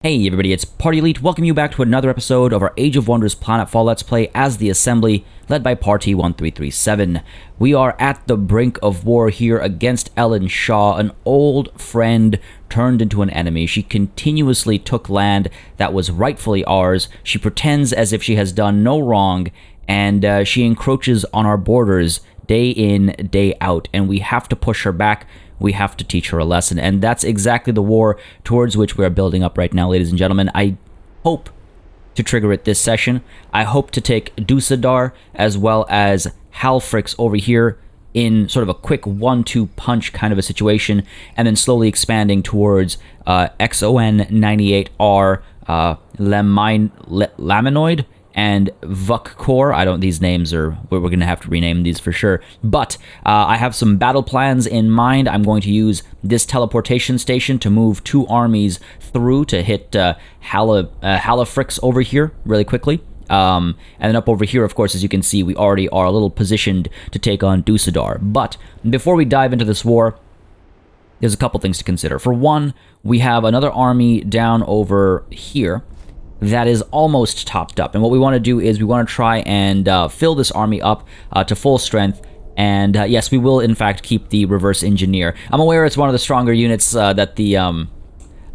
Hey everybody, it's Party Elite. Welcome you back to another episode of our Age of Wonders Planetfall Let's Play as the Assembly, led by Party 1337. We are at the brink of war here against Ellen Shaw, an old friend turned into an enemy. She continuously took land that was rightfully ours. She pretends as if she has done no wrong, and she encroaches on our borders day in, day out, and we have to push her back. We have to teach her a lesson, and that's exactly the war towards which we are building up right now, ladies and gentlemen. I hope to trigger it this session. I hope to take Dusadar as well as Halfrix over here in sort of a quick 1-2 punch kind of a situation, and then slowly expanding towards XON98R, Laminoid, and Vukkor. These names are, we're going to have to rename these for sure. But I have some battle plans in mind. I'm going to use this teleportation station to move 2 armies through to hit Halifrix over here really quickly. And then up over here, of course, as you can see, we already are a little positioned to take on Dusadar. But before we dive into this war, there's a couple things to consider. For one, we have another army down over here that is almost topped up, and what we want to do is we want to try and fill this army up to full strength. And yes, we will in fact keep the reverse engineer. I'm aware it's one of the stronger units that the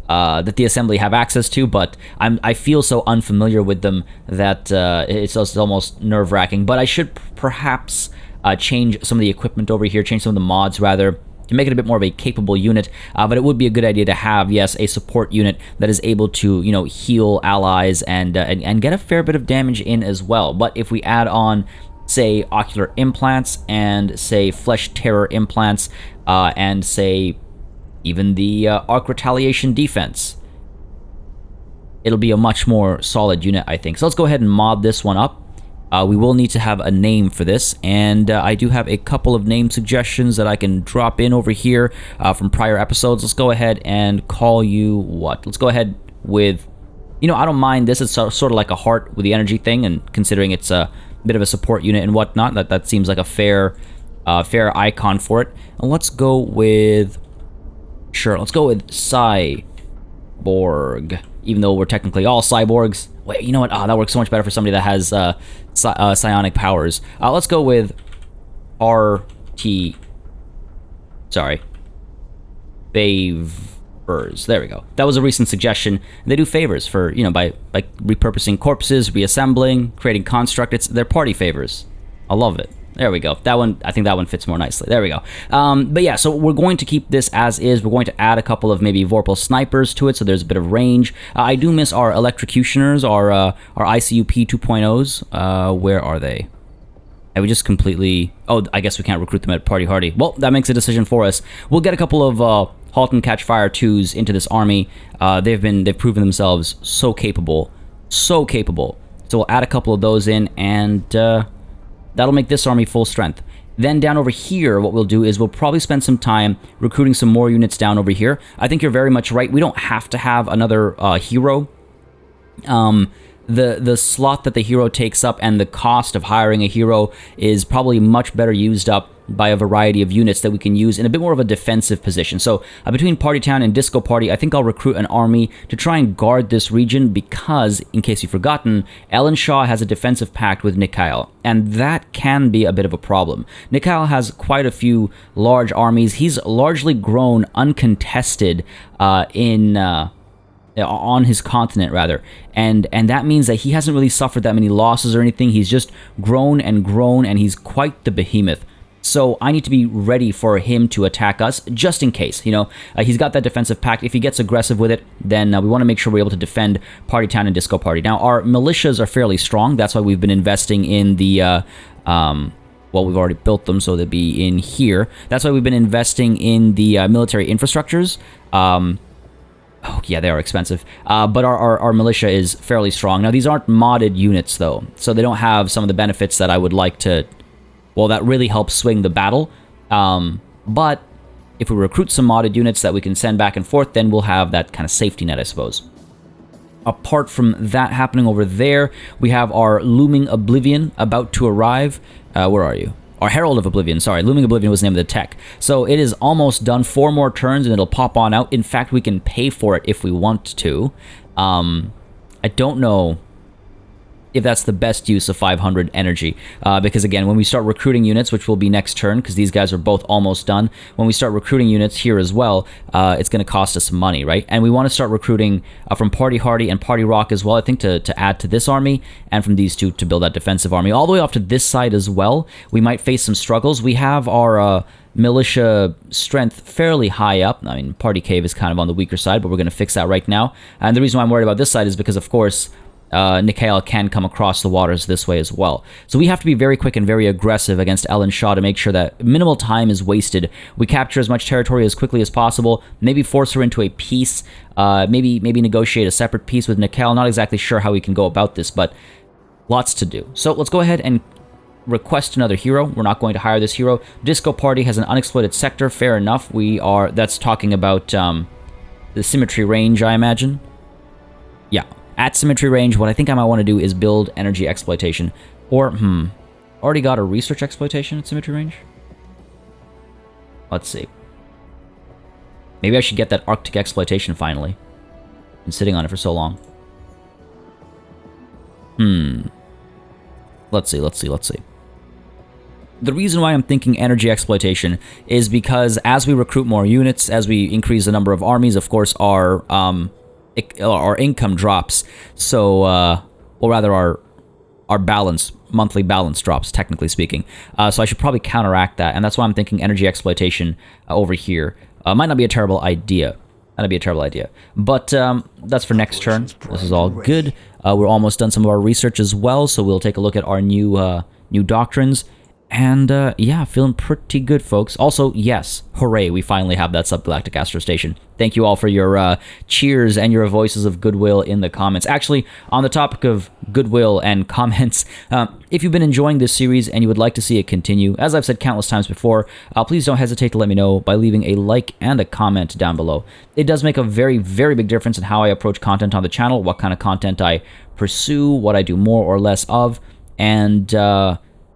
assembly have access to, but I feel so unfamiliar with them that it's almost nerve-wracking. But I should perhaps change some of the equipment over here, change some of the mods rather, to make it a bit more of a capable unit, but it would be a good idea to have, yes, a support unit that is able to, you know, heal allies and get a fair bit of damage in as well. But if we add on, say, ocular implants and, say, flesh terror implants, and, say, even the arc retaliation defense, it'll be a much more solid unit, I think. So let's go ahead and mod this one up. We will need to have a name for this, and I do have a couple of name suggestions that I can drop in over here from prior episodes. Let's go ahead and call you what? Let's go ahead with, you know, I don't mind this. It's sort of like a heart with the energy thing, and considering it's a bit of a support unit and whatnot, that seems like a fair icon for it. And let's go with, sure, let's go with Cyborg, even though we're technically all cyborgs. Wait, you know what? That works so much better for somebody that has psionic powers. Let's go with RT. Sorry. Favors. There we go. That was a recent suggestion. They do favors for, you know, by repurposing corpses, reassembling, creating construct. They're party favors. I love it. There we go. That one, I think that one fits more nicely. There we go. But yeah, so we're going to keep this as is. We're going to add a couple of maybe Vorpal snipers to it, so there's a bit of range. I do miss our electrocutioners, our ICUP 2.0s. Where are they? Have we just completely... Oh, I guess we can't recruit them at Party Hardy. Well, that makes a decision for us. We'll get a couple of Halt and Catch Fire 2s into this army. They've proven themselves so capable. So capable. So we'll add a couple of those in, and... that'll make this army full strength. Then down over here, what we'll do is we'll probably spend some time recruiting some more units down over here. I think you're very much right. We don't have to have another hero. The slot that the hero takes up and the cost of hiring a hero is probably much better used up by a variety of units that we can use in a bit more of a defensive position. So between Party Town and Disco Party, I think I'll recruit an army to try and guard this region because, in case you've forgotten, Ellen Shaw has a defensive pact with Nikhail, and that can be a bit of a problem. Nikhail has quite a few large armies. He's largely grown uncontested on his continent, rather, and that means that he hasn't really suffered that many losses or anything. He's just grown, and he's quite the behemoth. So I need to be ready for him to attack us, just in case. You know, he's got that defensive pact. If he gets aggressive with it, then we want to make sure we're able to defend Party Town and Disco Party. Now, our militias are fairly strong. That's why we've been investing in the... well, we've already built them, so they'll be in here. That's why we've been investing in the military infrastructures. Oh, yeah, they are expensive. But our militia is fairly strong. Now, these aren't modded units, though, so they don't have some of the benefits that I would like to... Well, that really helps swing the battle. But if we recruit some modded units that we can send back and forth, then we'll have that kind of safety net, I suppose. Apart from that happening over there, we have our Looming Oblivion about to arrive. Where are you? Or Herald of Oblivion, sorry. Looming Oblivion was the name of the tech. So it is almost done. 4 more turns and it'll pop on out. In fact, we can pay for it if we want to. I don't know if that's the best use of 500 energy. Because again, when we start recruiting units, which will be next turn, because these guys are both almost done, when we start recruiting units here as well, it's going to cost us money, right? And we want to start recruiting from Party Hardy and Party Rock as well, I think, to add to this army, and from these two to build that defensive army. All the way off to this side as well, we might face some struggles. We have our militia strength fairly high up. I mean, Party Cave is kind of on the weaker side, but we're going to fix that right now. And the reason why I'm worried about this side is because, of course, Nikhail can come across the waters this way as well. So we have to be very quick and very aggressive against Ellen Shaw to make sure that minimal time is wasted. We capture as much territory as quickly as possible, maybe force her into a peace, maybe negotiate a separate peace with Nikhail. Not exactly sure how we can go about this, but lots to do. So let's go ahead and request another hero. We're not going to hire this hero. Disco Party has an unexploited sector. Fair enough. That's talking about the symmetry range, I imagine. Yeah. At symmetry range, what I think I might want to do is build energy exploitation. Or, already got a research exploitation at symmetry range? Let's see. Maybe I should get that Arctic exploitation finally. Been sitting on it for so long. Let's see. The reason why I'm thinking energy exploitation is because as we recruit more units, as we increase the number of armies, of course, our income drops, so or rather our monthly balance drops, technically speaking. So I should probably counteract that, and that's why I'm thinking energy exploitation over here. Might not be a terrible idea. But that's for next turn. This is all good. We're almost done some of our research as well, so we'll take a look at our new doctrines. And yeah, feeling pretty good, folks. Also, yes, hooray, we finally have that subgalactic astro station. Thank you all for your cheers and your voices of goodwill in the comments. Actually, on the topic of goodwill and comments, if you've been enjoying this series and you would like to see it continue, as I've said countless times before, please don't hesitate to let me know by leaving a like and a comment down below. It does make a very, very big difference in how I approach content on the channel, what kind of content I pursue, what I do more or less of, and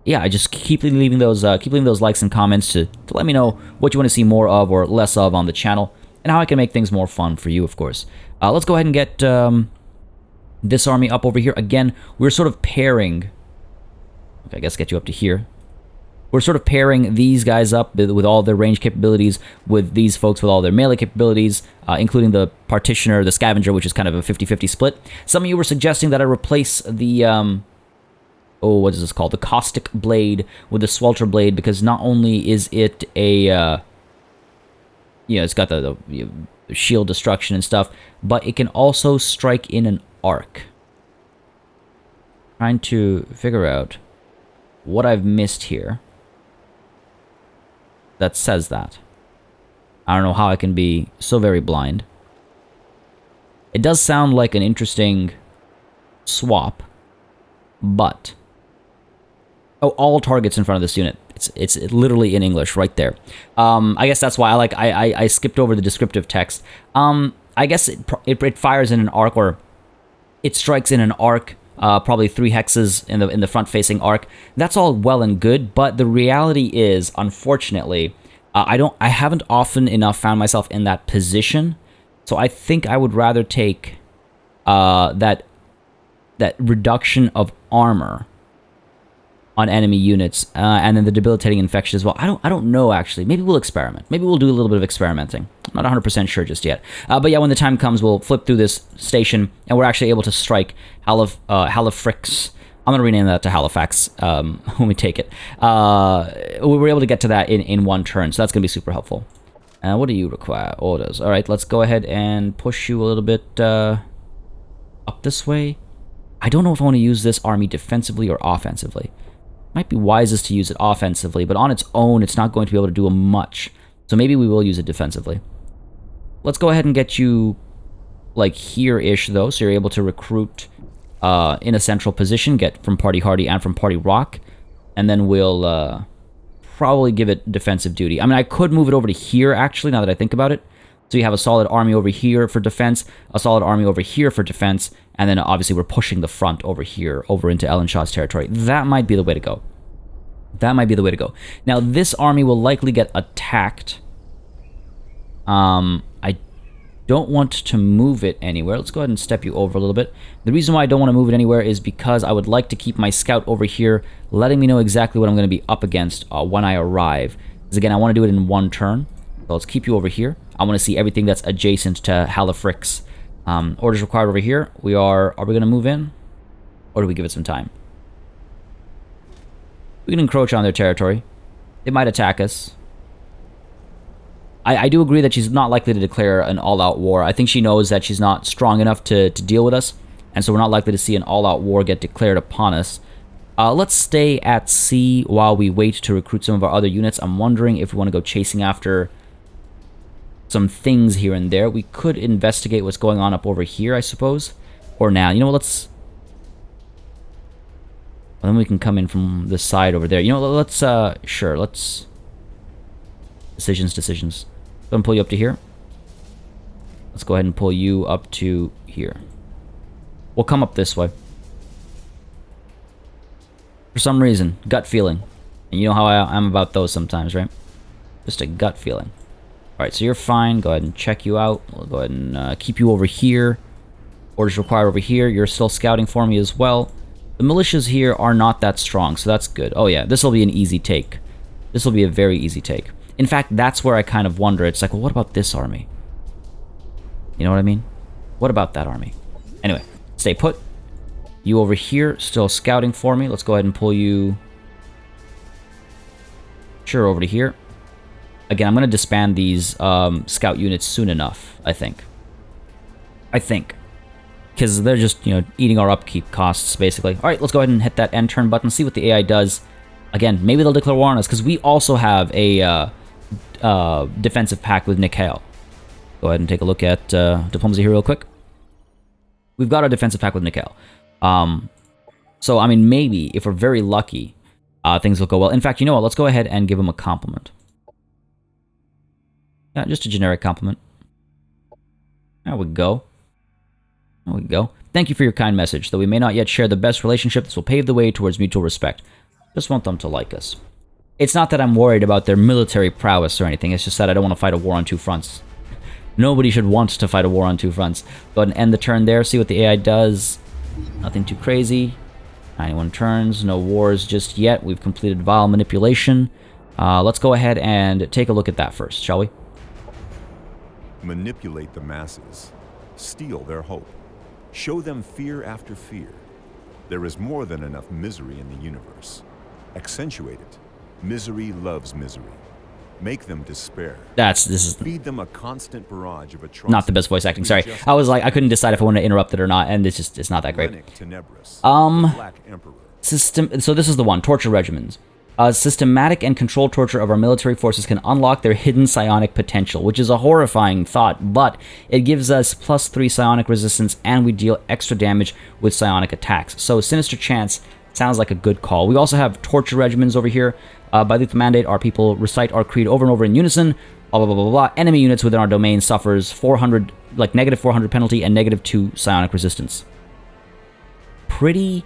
yeah, I just keep leaving those likes and comments to let me know what you want to see more of or less of on the channel, and how I can make things more fun for you, of course. Let's go ahead and get this army up over here. Again, we're sort of pairing... Okay, I guess get you up to here. We're sort of pairing these guys up with all their range capabilities with these folks with all their melee capabilities, including the Partitioner, the Scavenger, which is kind of a 50-50 split. Some of you were suggesting that I replace the... what is this called? The Caustic Blade with the Swelter Blade, because not only is it a... it's got the shield destruction and stuff, but it can also strike in an arc. Trying to figure out what I've missed here that says that. I don't know how I can be so very blind. It does sound like an interesting swap, but... Oh, all targets in front of this unit. It's literally in English right there. I guess that's why I skipped over the descriptive text. I guess it fires in an arc, or it strikes in an arc, probably 3 hexes in the front-facing arc. That's all well and good, but the reality is, unfortunately, I haven't often enough found myself in that position. So I think I would rather take that reduction of armor on enemy units, and then the debilitating infection as well. I don't know, actually. Maybe we'll experiment. Maybe we'll do a little bit of experimenting. I'm not 100% sure just yet. But yeah, when the time comes, we'll flip through this station, and we're actually able to strike Halifrix. I'm going to rename that to Halifax when we take it. We were able to get to that in one turn, so that's going to be super helpful. What do you require? Orders. All right, let's go ahead and push you a little bit up this way. I don't know if I want to use this army defensively or offensively. Might be wisest to use it offensively, but on its own, it's not going to be able to do much. So maybe we will use it defensively. Let's go ahead and get you, like, here-ish, though, so you're able to recruit in a central position, get from Party Hardy and from Party Rock, and then we'll probably give it defensive duty. I mean, I could move it over to here, actually, now that I think about it. So you have a solid army over here for defense, a solid army over here for defense, and then obviously we're pushing the front over here, over into Ellen Shaw's territory. That might be the way to go. That might be the way to go. Now, this army will likely get attacked. I don't want to move it anywhere. Let's go ahead and step you over a little bit. The reason why I don't want to move it anywhere is because I would like to keep my scout over here, letting me know exactly what I'm going to be up against when I arrive. Because again, I want to do it in one turn. So let's keep you over here. I want to see everything that's adjacent to Halifrix. Orders required over here. Are we going to move in? Or do we give it some time? We can encroach on their territory. They might attack us. I do agree that she's not likely to declare an all-out war. I think she knows that she's not strong enough to deal with us, and so we're not likely to see an all-out war get declared upon us. Let's stay at sea while we wait to recruit some of our other units. I'm wondering if we want to go chasing after some things here and there. We could investigate what's going on up over here, I suppose. Or now. You know what, then we can come in from this side over there. You know, let's, sure, let's... Decisions. Go and pull you up to here. Let's go ahead and pull you up to here. We'll come up this way. For some reason, gut feeling. And you know how I'm about those sometimes, right? Just a gut feeling. Alright, so you're fine. Go ahead and check you out. We'll go ahead and keep you over here. Orders required over here. You're still scouting for me as well. The militias here are not that strong, so that's good. Oh yeah, this will be an easy take. This will be a very easy take. In fact, that's where I kind of wonder. It's like, well, what about this army? You know what I mean? What about that army? Anyway, stay put. You over here, still scouting for me. Let's go ahead and pull you... Sure, over to here. Again, I'm going to disband these scout units soon enough, I think. Because they're just, you know, eating our upkeep costs, basically. Alright, let's go ahead and hit that end turn button, see what the AI does. Again, maybe they'll declare war on us, because we also have a... defensive pact with Nikhail. Go ahead and take a look at diplomacy here real quick. We've got our defensive pact with Nikhail. So, I mean, maybe, if we're very lucky, things will go well. In fact, you know what? Let's go ahead and give him a compliment. Yeah, just a generic compliment. There we go. Thank you for your kind message. Though we may not yet share the best relationship, this will pave the way towards mutual respect. Just want them to like us. It's not that I'm worried about their military prowess or anything. It's just that I don't want to fight a war on two fronts. Nobody should want to fight a war on two fronts. Go ahead and end the turn there. See what the AI does. Nothing too crazy. 91 turns. No wars just yet. We've completed vile manipulation. Let's go ahead and take a look at that first, shall we? Manipulate the masses. Steal their hope. Show them fear after fear. There is more than enough misery in the universe. Accentuate it. Misery loves misery. Make them despair. This is feed them a constant barrage of atrocities. Not the best voice acting. Sorry, I was like, I couldn't decide if I wanted to interrupt it or not, and it's not that great. So this is the one. Torture regimens. Systematic and controlled torture of our military forces can unlock their hidden psionic potential, which is a horrifying thought, but it gives us +3 psionic resistance, and we deal extra damage with psionic attacks. So Sinister Chance sounds like a good call. We also have torture regimens over here. By lethal mandate, our people recite our creed over and over in unison. Blah, blah, blah, blah, blah. Enemy units within our domain suffers 400, like -400 penalty and -2 psionic resistance. Pretty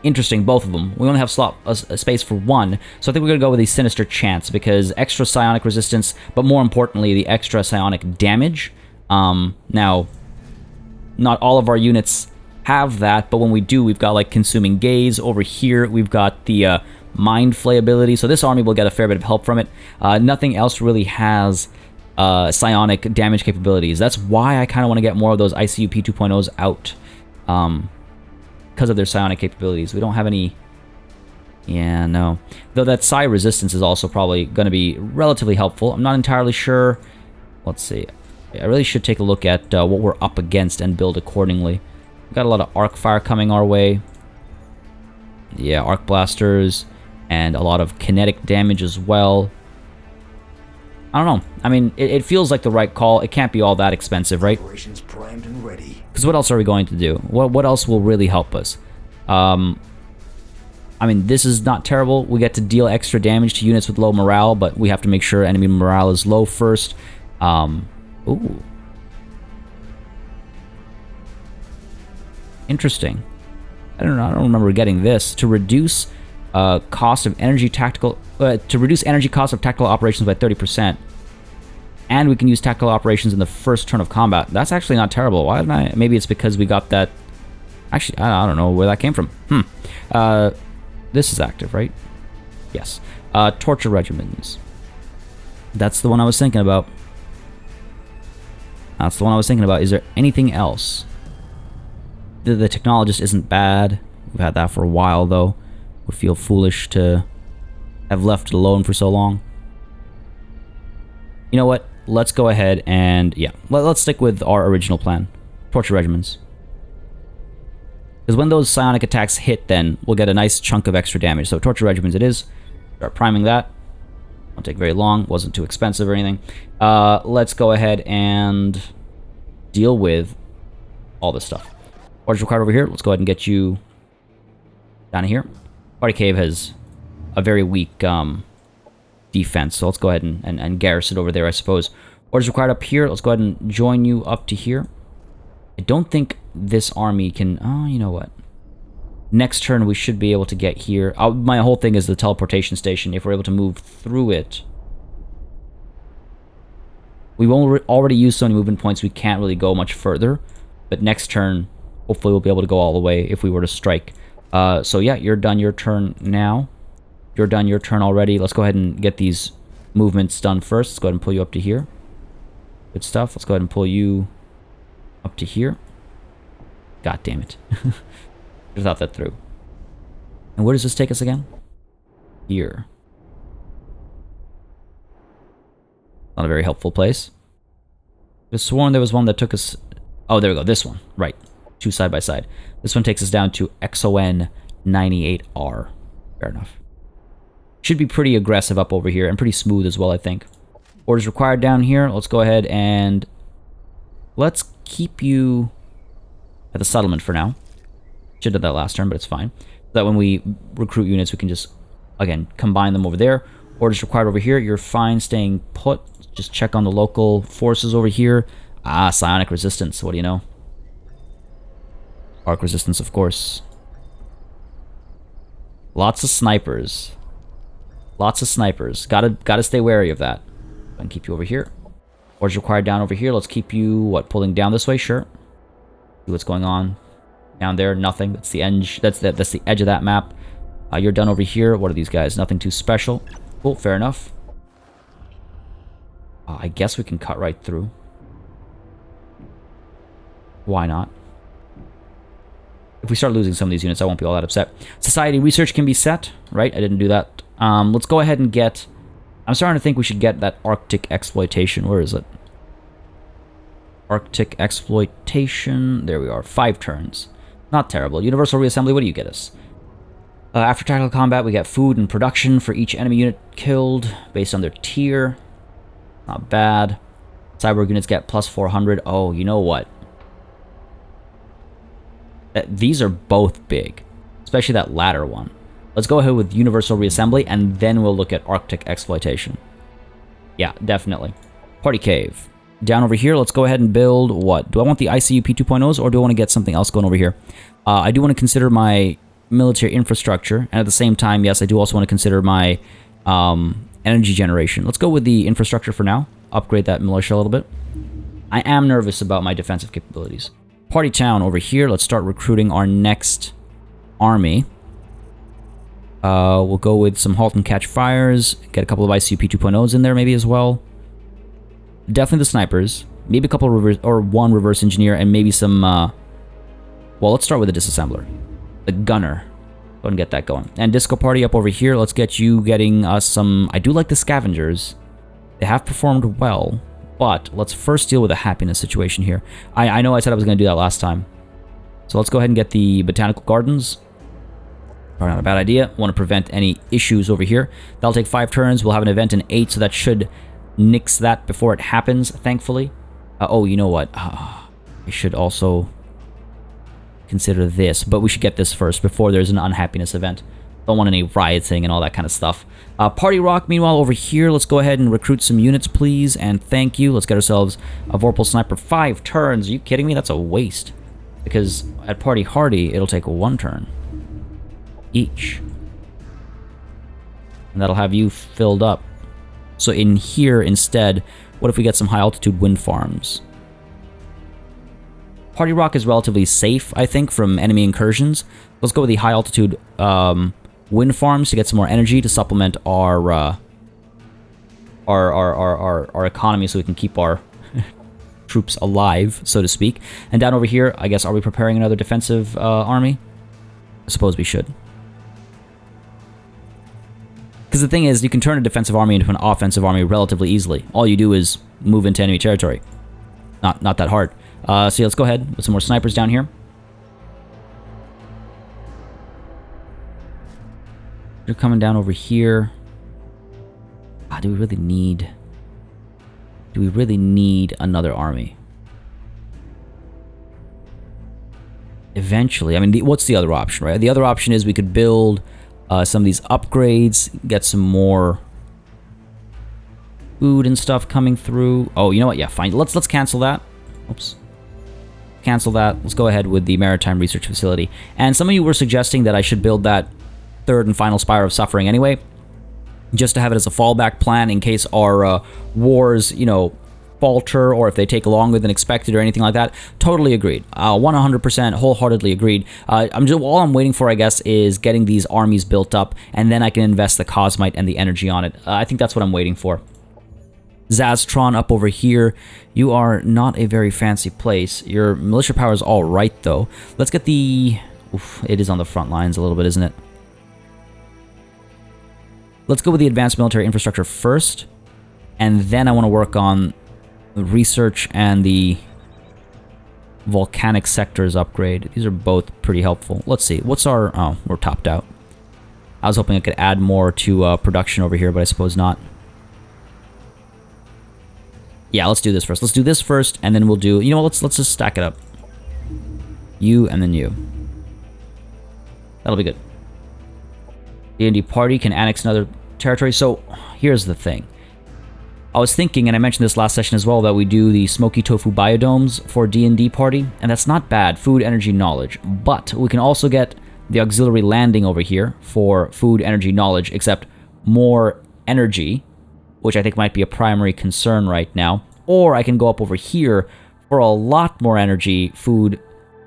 interesting, both of them. We only have a space for one, so I think we're going to go with the Sinister Chance, because extra psionic resistance, but more importantly, the extra psionic damage. Now, not all of our units have that, but when we do, we've got like Consuming Gaze. Over here, we've got the Mind Flay ability, so this army will get a fair bit of help from it. Nothing else really has psionic damage capabilities. That's why I kind of want to get more of those ICUP 2.0s out. Because of their psionic capabilities. We don't have any... Yeah, no. Though that psi resistance is also probably going to be relatively helpful. I'm not entirely sure. Let's see. I really should take a look at what we're up against and build accordingly. We've got a lot of arc fire coming our way. Yeah, arc blasters. And a lot of kinetic damage as well. I don't know. I mean, it feels like the right call. It can't be all that expensive, right? Operations primed and ready. Because what else are we going to do? What else will really help us? I mean, this is not terrible. We get to deal extra damage to units with low morale, but we have to make sure enemy morale is low first. Ooh. Interesting. I don't know. I don't remember getting this. To reduce cost of energy tactical... to reduce energy cost of tactical operations by 30%. And we can use tactical operations in the first turn of combat. That's actually not terrible. Why didn't I? Maybe it's because we got that... Actually, I don't know where that came from. This is active, right? Yes. Torture regimens. That's the one I was thinking about. That's the one I was thinking about. Is there anything else? The technologist isn't bad. We've had that for a while, though. Would feel foolish to have left it alone for so long. You know what? Let's go ahead and... Yeah, let's stick with our original plan. Torture regimens. Because when those psionic attacks hit, then we'll get a nice chunk of extra damage. So torture regimens it is. Start priming that. Won't take very long. Wasn't too expensive or anything. Let's go ahead and deal with all this stuff. Orders required over here. Let's go ahead and get you down here. Party Cave has a very weak defense, so let's go ahead and garrison over there, I suppose. Orders required up here. Let's go ahead and join you up to here. I don't think this army can... Oh, you know what? Next turn, we should be able to get here. My whole thing is the teleportation station. If we're able to move through it... We've already used so many movement points, we can't really go much further. But next turn, hopefully we'll be able to go all the way if we were to strike. So yeah, you're done your turn now. You're done your turn already. Let's go ahead and get these movements done first. Let's go ahead and pull you up to here. Good stuff. Let's go ahead and pull you up to here. God damn it. Just thought that through. And where does this take us again? Here. Not a very helpful place. I was sworn there was one that took us... Oh, there we go. This one. Right. Two side by side. This one takes us down to XON 98R. Fair enough. Should be pretty aggressive up over here and pretty smooth as well, I think. Orders required down here. Let's go ahead and... Let's keep you at the settlement for now. Should have done that last turn, but it's fine. So that when we recruit units, we can just, again, combine them over there. Orders required over here. You're fine staying put. Just check on the local forces over here. Ah, psionic resistance. What do you know? Arc resistance, of course. Lots of snipers. Lots of snipers. Gotta stay wary of that. And keep you over here. Orders required down over here. Let's keep you, what, pulling down this way? Sure. See what's going on. Down there, nothing. That's the edge. That's the edge of that map. You're done over here. What are these guys? Nothing too special. Cool, fair enough. I guess we can cut right through. Why not? If we start losing some of these units, I won't be all that upset. Society research can be set, right? I didn't do that. Let's go ahead and get... I'm starting to think we should get that Arctic exploitation. Where is it? Arctic exploitation. There we are. 5 turns. Not terrible. Universal reassembly, what do you get us? After tactical combat, we get food and production for each enemy unit killed based on their tier. Not bad. Cyborg units get plus 400. Oh, you know what? These are both big. Especially that latter one. Let's go ahead with universal reassembly, and then we'll look at Arctic exploitation. Yeah, definitely. Party Cave. Down over here, let's go ahead and build what? Do I want the ICUP 2.0s, or do I want to get something else going over here? I do want to consider my military infrastructure, and at the same time, yes, I do also want to consider my energy generation. Let's go with the infrastructure for now. Upgrade that militia a little bit. I am nervous about my defensive capabilities. Party Town over here. Let's start recruiting our next army. We'll go with some halt and catch fires. Get a couple of ICUP 2.0s in there maybe as well. Definitely the snipers. Maybe a couple of reverse, or one reverse engineer, and maybe some... well, let's start with the disassembler. The gunner. Go and get that going. And Disco Party up over here. Let's get you getting us some... I do like the scavengers. They have performed well. But let's first deal with the happiness situation here. I know I said I was going to do that last time. So let's go ahead and get the botanical gardens. Probably not a bad idea. Want to prevent any issues over here. That'll take 5 turns. We'll have an event in 8, so that should nix that before it happens, thankfully. Oh, you know what? I should also consider this, but we should get this first before there's an unhappiness event. Don't want any rioting and all that kind of stuff. Party Rock, meanwhile, over here, let's go ahead and recruit some units, please, and thank you. Let's get ourselves a Vorpal Sniper. 5 turns. Are you kidding me? That's a waste. Because at Party Hardy, it'll take 1 turn each. And that'll have you filled up. So in here, instead, What if we get some high-altitude wind farms? Party Rock is relatively safe, I think, from enemy incursions. Let's go with the high-altitude wind farms to get some more energy to supplement our economy, so we can keep our troops alive, so to speak. And down over here, I guess, are we preparing another defensive army? I suppose we should. Because the thing is, you can turn a defensive army into an offensive army relatively easily. All you do is move into enemy territory. Not that hard. So yeah, let's go ahead with some more snipers down here. They're coming down over here. Ah, do we really need another army? Eventually. I mean, what's the other option, right? The other option is we could build some of these upgrades, get some more food and stuff coming through. Oh, you know what? Yeah, fine. Let's cancel that. Oops. Cancel that. Let's go ahead with the Maritime Research Facility. And some of you were suggesting that I should build that third and final Spire of Suffering anyway, just to have it as a fallback plan in case our wars, you know, falter, or if they take longer than expected or anything like that. Totally agreed. 100% wholeheartedly agreed. All I'm waiting for, I guess, is getting these armies built up, and then I can invest the Cosmite and the energy on it. I think that's what I'm waiting for. Zaztron up over here. You are not a very fancy place. Your militia power is all right, though. Let's get the... Oof, it is on the front lines a little bit, isn't it? Let's go with the advanced military infrastructure first, and then I want to work on the research and the volcanic sectors upgrade. These are both pretty helpful. Let's see. What's our... Oh, we're topped out. I was hoping I could add more to production over here, but I suppose not. Yeah, let's do this first. Let's do this first, and then we'll do... You know what? Let's just stack it up. You, and then you. That'll be good. D&D party can annex another territory. So, here's the thing. I was thinking, and I mentioned this last session as well, that we do the Smoky Tofu Biodomes for D&D party, and that's not bad. Food, energy, knowledge. But we can also get the auxiliary landing over here for food, energy, knowledge, except more energy, which I think might be a primary concern right now. Or I can go up over here for a lot more energy, food,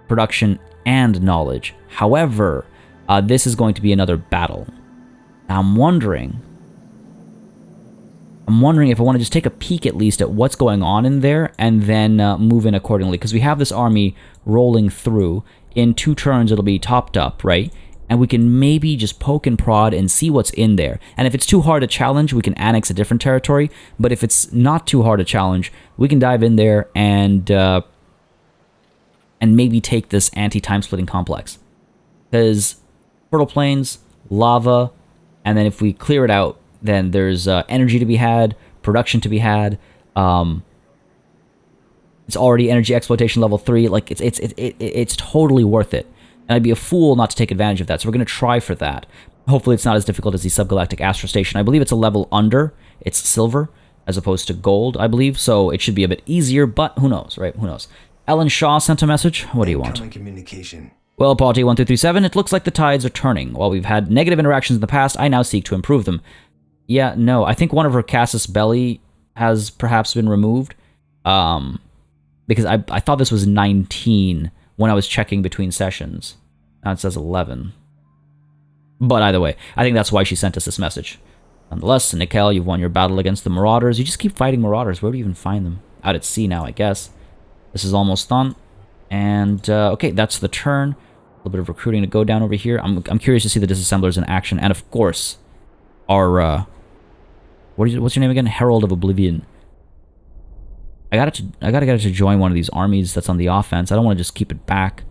production, and knowledge. However, this is going to be another battle. Now, I'm wondering if I want to just take a peek at least at what's going on in there and then move in accordingly. Because we have this army rolling through. In 2 turns, it'll be topped up, right? And we can maybe just poke and prod and see what's in there. And if it's too hard to challenge, we can annex a different territory. But if it's not too hard to challenge, we can dive in there and maybe take this anti-time-splitting complex. Because fertile plains, lava, and then if we clear it out, then there's energy to be had, production to be had. It's already energy exploitation level 3. Like it's totally worth it. And I'd be a fool not to take advantage of that. So we're going to try for that. Hopefully it's not as difficult as the Subgalactic Astro Station. I believe it's a level under. It's silver as opposed to gold, I believe. So it should be a bit easier, but who knows, right? Who knows? Ellen Shaw sent a message. What do you want? Communication. Well, Party 1237, it looks like the tides are turning. While we've had negative interactions in the past, I now seek to improve them. Yeah, no, I think one of her Casus Belli has perhaps been removed. Because I thought this was 19 when I was checking between sessions. Now it says 11. But either way, I think that's why she sent us this message. Nonetheless, Nikel, you've won your battle against the Marauders. You just keep fighting Marauders. Where do you even find them? Out at sea now, I guess. This is almost done. And, okay, that's the turn. A little bit of recruiting to go down over here. I'm curious to see the disassemblers in action. And, of course, our, what's your name again? Herald of Oblivion. I gotta get it to join one of these armies that's on the offense. I don't want to just keep it back.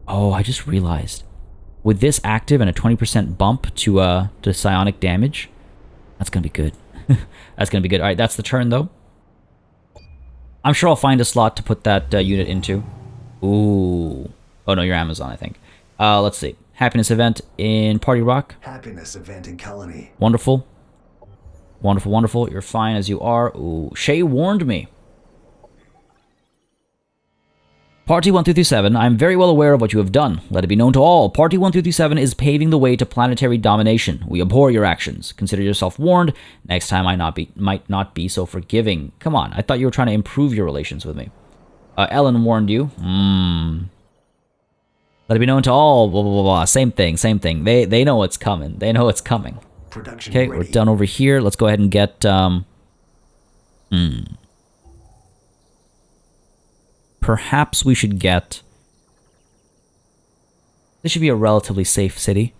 Oh, I just realized. With this active and a 20% bump to psionic damage, that's gonna be good. That's gonna be good. All right, that's the turn, though. I'm sure I'll find a slot to put that unit into. Ooh. Oh, no, you're Amazon, I think. Let's see. Happiness event in Party Rock. Happiness event in Colony. Wonderful. Wonderful, wonderful. You're fine as you are. Ooh. Shay warned me. Party 1337, I'm very well aware of what you have done. Let it be known to all, Party 1337 is paving the way to planetary domination. We abhor your actions. Consider yourself warned. Next time might not be so forgiving. Come on, I thought you were trying to improve your relations with me. Ellen warned you. Let it be known to all, blah, blah, blah, blah. Same thing. They know what's coming. They know what's coming. Production Okay, ready. we're done over here. Let's go ahead and get, perhaps we should get... This should be a relatively safe city.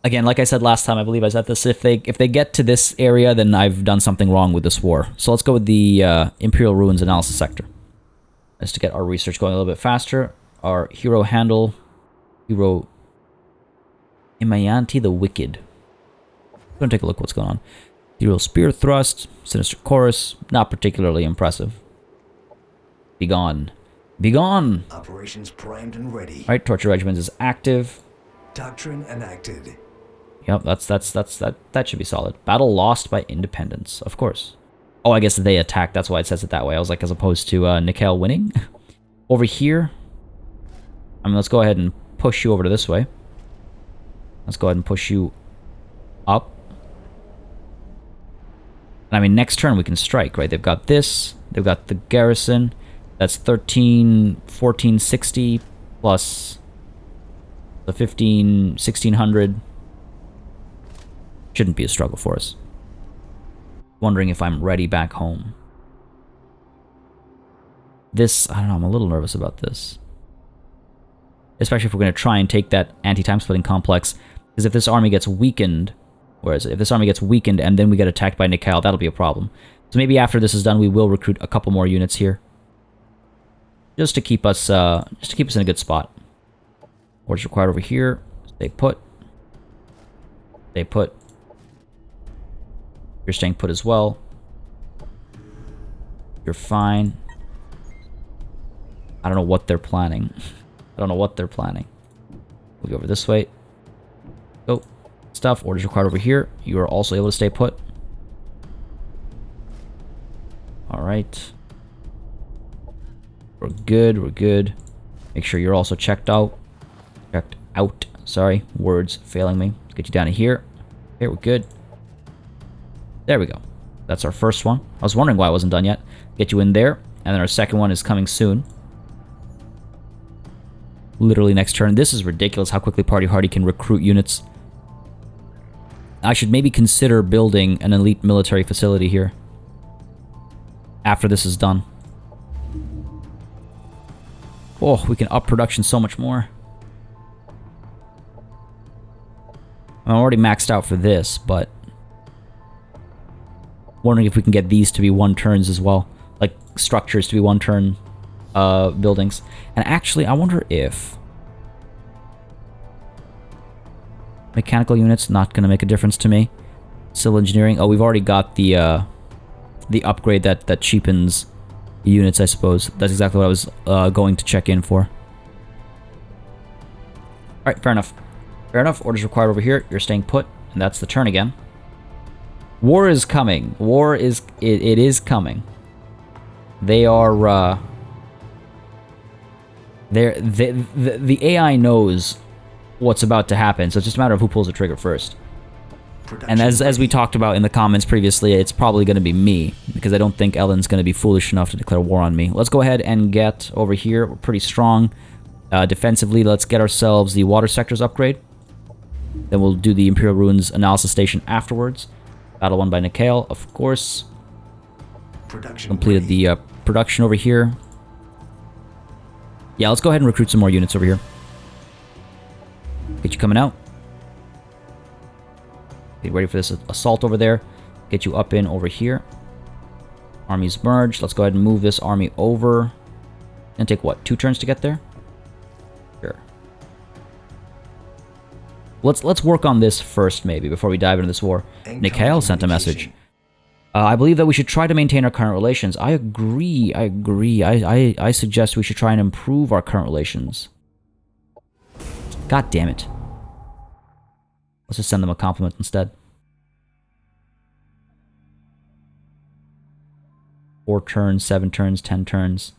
Again, like I said last time, I believe I said this, if they get to this area, then I've done something wrong with this war. So let's go with the Imperial Ruins Analysis Sector. Just to get our research going a little bit faster. Our hero handle... Hero... Imayanti the Wicked. We're going to take a look what's going on. Hero Spear Thrust, Sinister Chorus, not particularly impressive. Begone. Begone! Operations primed and ready. Alright, Torture Regiment is active. Doctrine enacted. Yep, that should be solid. Battle lost by Independence, of course. Oh, I guess they attacked, that's why it says it that way. I was like, as opposed to Nikhil winning. Over here, I mean, let's go ahead and push you over to this way. Let's go ahead and push you up. I mean, next turn we can strike, right? They've got this. They've got the garrison. That's 1460 plus the 1600. Shouldn't be a struggle for us. Wondering if I'm ready back home. This, I don't know, I'm a little nervous about this. Especially if we're going to try and take that anti-time splitting complex. Because if this army gets weakened... Where is it? If this army gets weakened and then we get attacked by Nikhil, that'll be a problem. So maybe after this is done, we will recruit a couple more units here. Just to keep us in a good spot. Orders required over here. Stay put. Stay put. You're staying put as well. You're fine. I don't know what they're planning. I don't know what they're planning. We'll go over this way. Go. Stuff. Orders required over here. You are also able to stay put. Alright. We're good, we're good. Make sure you're also checked out. Checked out. Sorry, words failing me. Let's get you down to here. Okay, we're good. There we go. That's our first one. I was wondering why it wasn't done yet. Get you in there. And then our second one is coming soon. Literally next turn. This is ridiculous how quickly Party Hardy can recruit units. I should maybe consider building an elite military facility here. After this is done. Oh, we can up production so much more. I'm already maxed out for this, but... wondering if we can get these to be one turns as well. Like, structures to be one turn buildings. And actually, I wonder if... mechanical units, not going to make a difference to me. Civil engineering, oh, we've already got the upgrade that cheapens units, I suppose. That's exactly what I was going to check in for. Alright, fair enough. Fair enough, orders required over here. You're staying put, and that's the turn again. War is coming. War is... It is coming. They are... the AI knows what's about to happen, so it's just a matter of who pulls the trigger first. And as we talked about in the comments previously, it's probably going to be me, because I don't think Ellen's going to be foolish enough to declare war on me. Let's go ahead and get over here. We're pretty strong. Defensively, let's get ourselves the water sectors upgrade. Then we'll do the Imperial Ruins Analysis Station afterwards. Battle won by Nikhil, of course. Completed the production over here. Yeah, let's go ahead and recruit some more units over here. Get you coming out. Get ready for this assault over there. Get you up in over here. Armies merged. Let's go ahead and move this army over. And take what, 2 turns to get there? Sure. Let's work on this first, maybe, before we dive into this war. Nikhil sent a message. I believe that we should try to maintain our current relations. I agree. I suggest we should try and improve our current relations. God damn it. Let's just send them a compliment instead. 4 turns, 7 turns, 10 turns.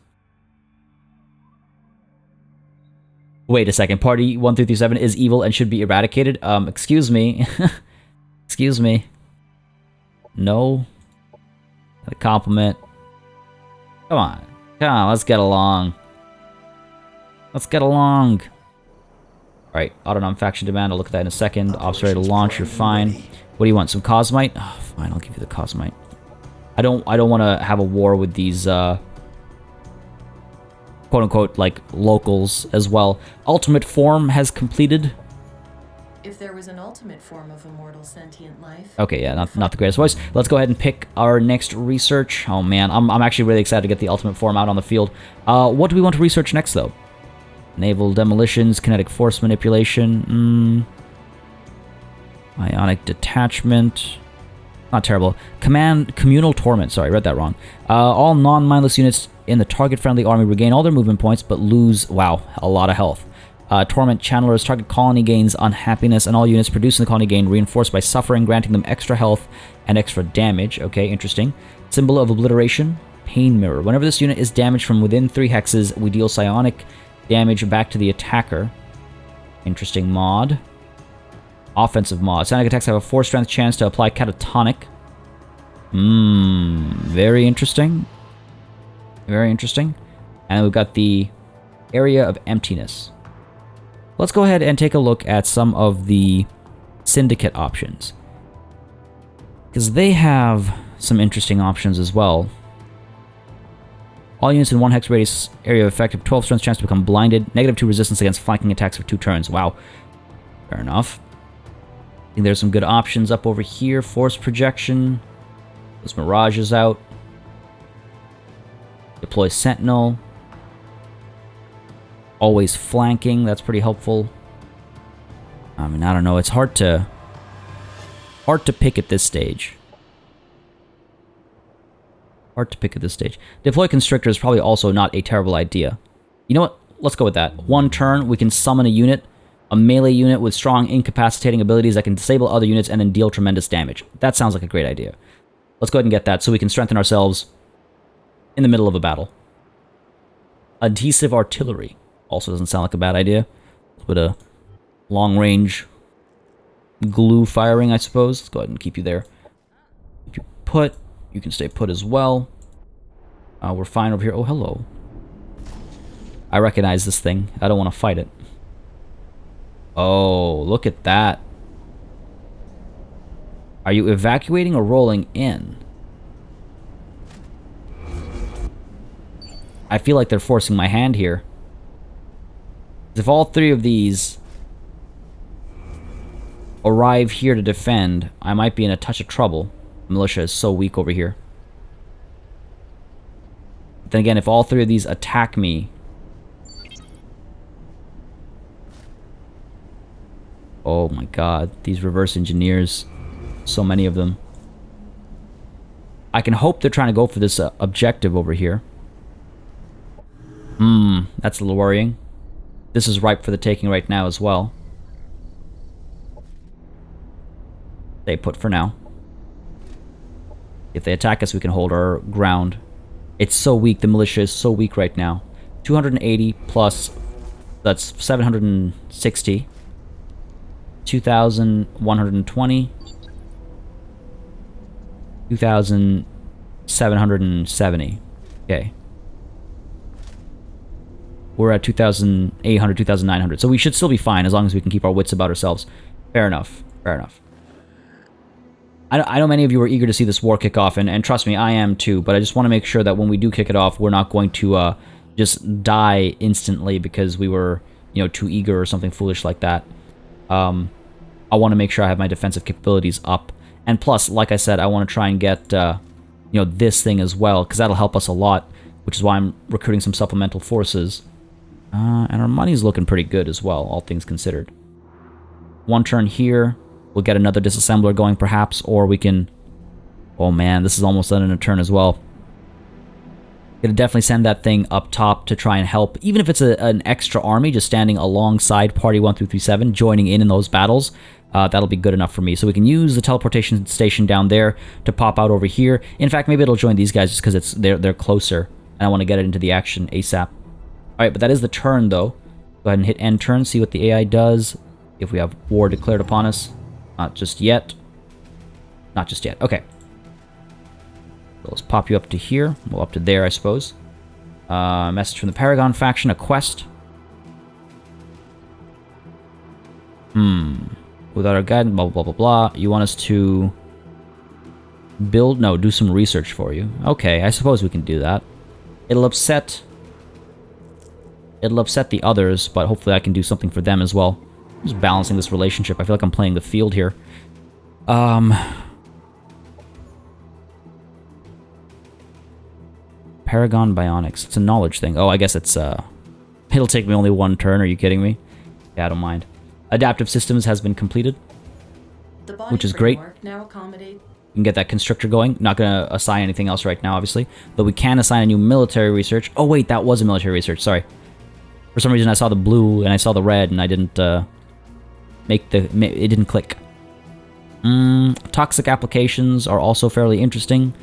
Wait a second. Party 1337 is evil and should be eradicated? Excuse me. Excuse me. No. A compliment. Come on. Come on, let's get along. Let's get along. Alright, autonom faction demand. I'll look at that in a second. Ops ready to launch. You're fine. What do you want? Some cosmite? Oh, fine. I'll give you the cosmite. I don't want to have a war with these quote-unquote, like, locals as well. Ultimate form has completed. If there was an ultimate form of immortal sentient life... Okay, yeah, not the greatest voice. Let's go ahead and pick our next research. Oh, man, I'm actually really excited to get the ultimate form out on the field. What do we want to research next, though? Naval demolitions, kinetic force manipulation, ionic detachment... Not terrible. Communal torment. Sorry, I read that wrong. All non-mindless units in the target-friendly army regain all their movement points, but lose, wow, a lot of health. Torment channelers. Target colony gains unhappiness, and all units producing the colony gain reinforced by suffering, granting them extra health and extra damage. Okay, interesting. Symbol of obliteration. Pain mirror. Whenever this unit is damaged from within 3 hexes, we deal psionic damage back to the attacker. Interesting mod. Offensive mod. Psionic attacks have a 4 strength chance to apply catatonic. Very interesting. Very interesting. And we've got the area of emptiness. Let's go ahead and take a look at some of the syndicate options, because they have some interesting options as well. All units in 1 hex radius area of effect have 12 strength chance to become blinded. -2 resistance against flanking attacks for 2 turns. Wow. Fair enough. I think there's some good options up over here. Force projection. Those mirages out. Deploy sentinel. Always flanking. That's pretty helpful. I mean, I don't know. It's hard to pick at this stage. Hard to pick at this stage. Deploy constrictor is probably also not a terrible idea. You know what? Let's go with that. 1 turn, we can summon a unit. A melee unit with strong incapacitating abilities that can disable other units and then deal tremendous damage. That sounds like a great idea. Let's go ahead and get that so we can strengthen ourselves in the middle of a battle. Adhesive artillery. Also doesn't sound like a bad idea. With a long-range glue firing, I suppose. Let's go ahead and keep you there. Keep you put. You can stay put as well. We're fine over here. Oh, hello. I recognize this thing. I don't want to fight it. Oh, look at that. Are you evacuating or rolling in? I feel like they're forcing my hand here. If all 3 of these arrive here to defend, I might be in a touch of trouble. Militia is so weak over here. But then again, if all 3 of these attack me... Oh my god, these reverse engineers. So many of them. I can hope they're trying to go for this objective over here. That's a little worrying. This is ripe for the taking right now as well. Stay put for now. If they attack us, we can hold our ground. It's so weak. The militia is so weak right now. 280 plus... That's 760. 2,120. 2,770. Okay. We're at 2,800, 2,900. So we should still be fine as long as we can keep our wits about ourselves. Fair enough. Fair enough. I know many of you are eager to see this war kick off, and trust me, I am too, but I just want to make sure that when we do kick it off, we're not going to just die instantly because we were, you know, too eager or something foolish like that. I want to make sure I have my defensive capabilities up. And plus, like I said, I want to try and get, you know, this thing as well, because that'll help us a lot, which is why I'm recruiting some supplemental forces. And our money's looking pretty good as well, all things considered. 1 turn here. We'll get another disassembler going, perhaps, or we can... Oh man, this is almost done in a turn as well. Gonna definitely send that thing up top to try and help, even if it's an extra army just standing alongside Party 1337, joining in those battles. That'll be good enough for me. So we can use the teleportation station down there to pop out over here. In fact, maybe it'll join these guys just because they're closer, and I want to get it into the action ASAP. Alright, but that is the turn, though. Go ahead and hit end turn, see what the AI does. If we have war declared upon us. Not just yet. Not just yet. Okay. So let's pop you up to here. Well, up to there, I suppose. Message from the Paragon faction, a quest. Without our guidance, blah, blah, blah, blah. You want us to build? No, do some research for you. Okay, I suppose we can do that. It'll upset the others, but hopefully I can do something for them as well. Just balancing this relationship. I feel like I'm playing the field here. Paragon Bionics. It's a knowledge thing. Oh, I guess it's, it'll take me only one turn. Are you kidding me? Yeah, I don't mind. Adaptive systems has been completed, which is great. Now accommodate. We can get that constructor going. Not going to assign anything else right now, obviously. Though we can assign a new military research. Oh, wait, that was a military research. Sorry. For some reason, I saw the blue and I saw the red, and I didn't it didn't click. Toxic applications are also fairly interesting.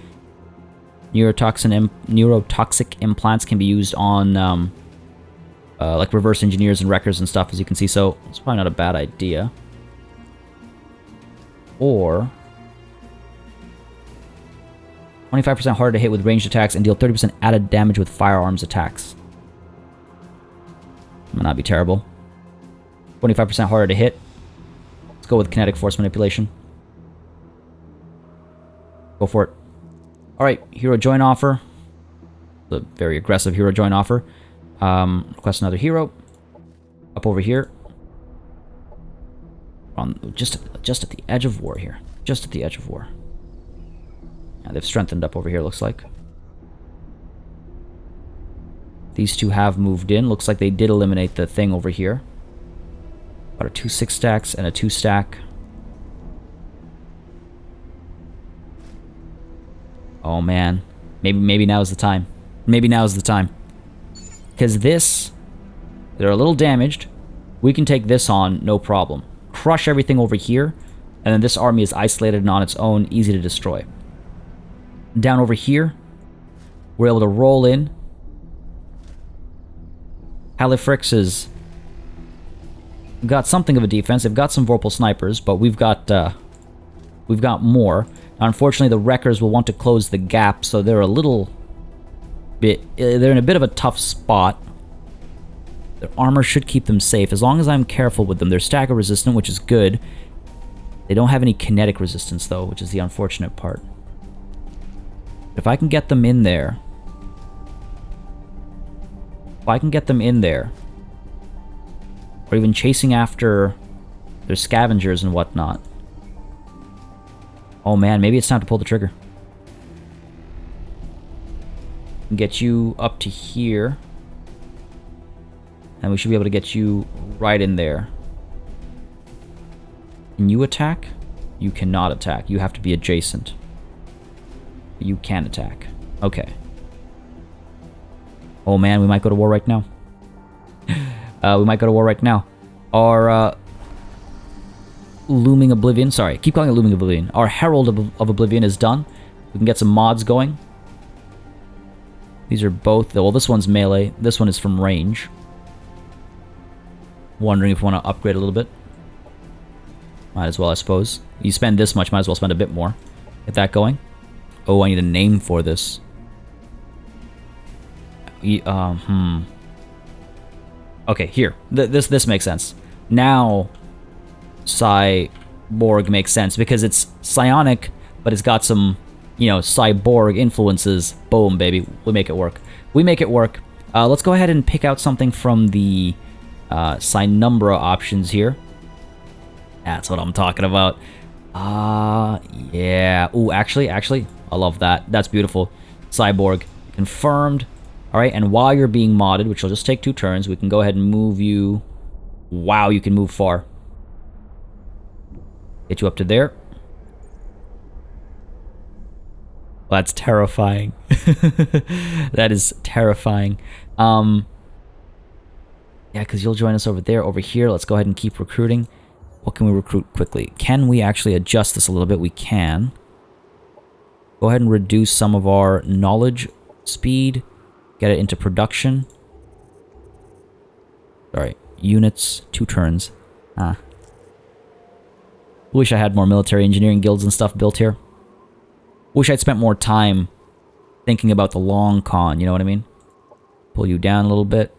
Neurotoxic implants can be used on like reverse engineers and wreckers and stuff, as you can see. So it's probably not a bad idea. Or 25% harder to hit with ranged attacks and deal 30% added damage with firearms attacks. Might not be terrible. 25% harder to hit. Let's go with kinetic force manipulation. Go for it. Alright, hero join offer. The very aggressive hero join offer. Request another hero. Up over here. On just at the edge of war here. Just at the edge of war. Yeah, they've strengthened up over here, looks like. These two have moved in. Looks like they did eliminate the thing over here. Got a 2 6-stacks and a 2-stack. Oh man. Maybe now's the time. Maybe now's the time. Because this, they're a little damaged. We can take this on, no problem. Crush everything over here, and then this army is isolated and on its own, easy to destroy. Down over here, we're able to roll in. Halifax has got something of a defense. They've got some Vorpal snipers, but we've got more. Unfortunately, the wreckers will want to close the gap, so they're a little bit... They're in a bit of a tough spot. Their armor should keep them safe, as long as I'm careful with them. They're stagger resistant, which is good. They don't have any kinetic resistance, though, which is the unfortunate part. If I can get them in there... If I can get them in there, or even chasing after their scavengers and whatnot. Oh man, maybe it's time to pull the trigger. Get you up to here. And we should be able to get you right in there. Can you attack? You cannot attack. You have to be adjacent. You can attack. Okay. Oh man, we might go to war right now. We might go to war right now. Our Looming Oblivion, sorry, keep calling it Looming Oblivion. Our Herald of Oblivion is done. We can get some mods going. These are both, well, this one's melee. This one is from range. Wondering if we want to upgrade a little bit. Might as well, I suppose. You spend this much, might as well spend a bit more. Get that going. Oh, I need a name for this. Okay, here. This makes sense. Now, Cyborg makes sense because it's psionic, but it's got some, you know, cyborg influences. Boom, baby. We make it work. We make it work. Let's go ahead and pick out something from the Psynumbra options here. That's what I'm talking about. Yeah. Ooh, actually, I love that. That's beautiful. Cyborg. Confirmed. Alright, and while you're being modded, which will just take 2 turns, we can go ahead and move you... Wow, you can move far. Get you up to there. That's terrifying. That is terrifying. Yeah, because you'll join us over there, over here. Let's go ahead and keep recruiting. What can we recruit quickly? Can we actually adjust this a little bit? We can. Go ahead and reduce some of our knowledge speed. Get it into production. Alright. units, 2 turns. Ah. Wish I had more military engineering guilds and stuff built here. Wish I'd spent more time thinking about the long con, you know what I mean? Pull you down a little bit.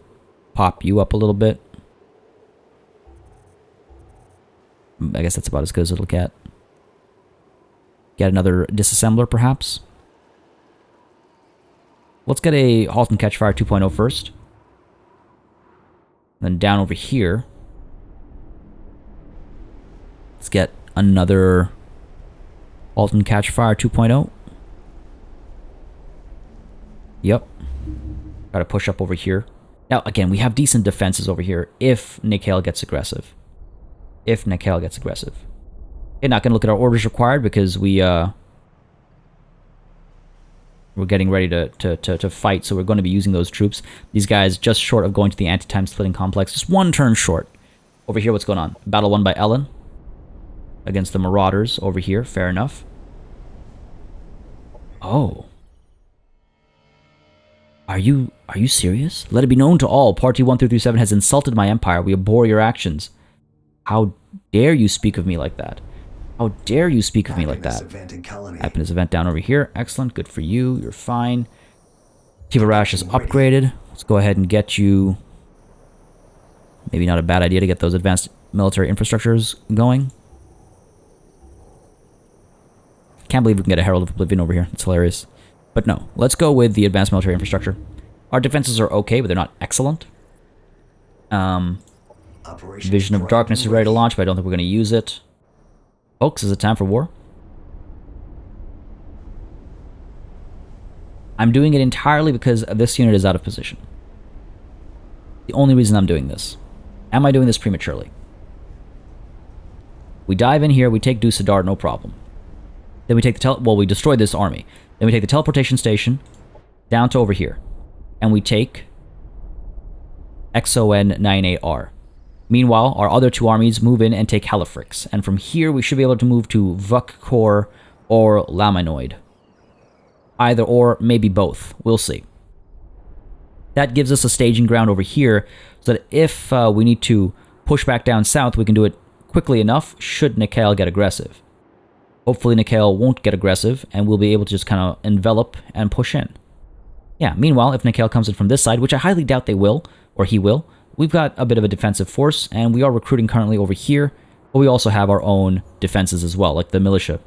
Pop you up a little bit. I guess that's about as good as it'll get. Get another disassembler, perhaps? Let's get a Halt and Catch Fire 2.0 first. Then down over here. Let's get another Halt and Catch Fire 2.0. Yep. Gotta push up over here. Now, again, we have decent defenses over here if Nikhail gets aggressive. If Nikhail gets aggressive. Okay, not gonna look at our orders required because we're getting ready to fight, so we're going to be using those troops. These guys just short of going to the anti-time splitting complex. Just 1 turn short. Over here, what's going on? Battle won by Ellen. Against the Marauders over here. Fair enough. Oh. Are you serious? Let it be known to all, Party 1337 has insulted my empire. We abhor your actions. How dare you speak of me like that? How dare you speak of me like that? Happiness event down over here. Excellent. Good for you. You're fine. Kiva Rash is upgraded. Let's go ahead and get you... Maybe not a bad idea to get those advanced military infrastructures going. Can't believe we can get a Herald of Oblivion over here. It's hilarious. But no, let's go with the advanced military infrastructure. Our defenses are okay, but they're not excellent. Vision of Darkness is ready to launch, but I don't think we're going to use it. Folks, is it time for war? I'm doing it entirely because this unit is out of position. The only reason I'm doing this. Am I doing this prematurely? We dive in here, we take Dusadar, no problem. Then we take the we destroy this army. Then we take the teleportation station down to over here. And we take XON-98R. Meanwhile, our other 2 armies move in and take Halifrix. And from here, we should be able to move to Vuk-Kor or Laminoid. Either or, maybe both. We'll see. That gives us a staging ground over here, so that if we need to push back down south, we can do it quickly enough, should Nikhail get aggressive. Hopefully Nikhail won't get aggressive, and we'll be able to just kind of envelop and push in. Yeah, meanwhile, if Nikhail comes in from this side, which I highly doubt they will, or he will, we've got a bit of a defensive force, and we are recruiting currently over here, but we also have our own defenses as well, like the militia.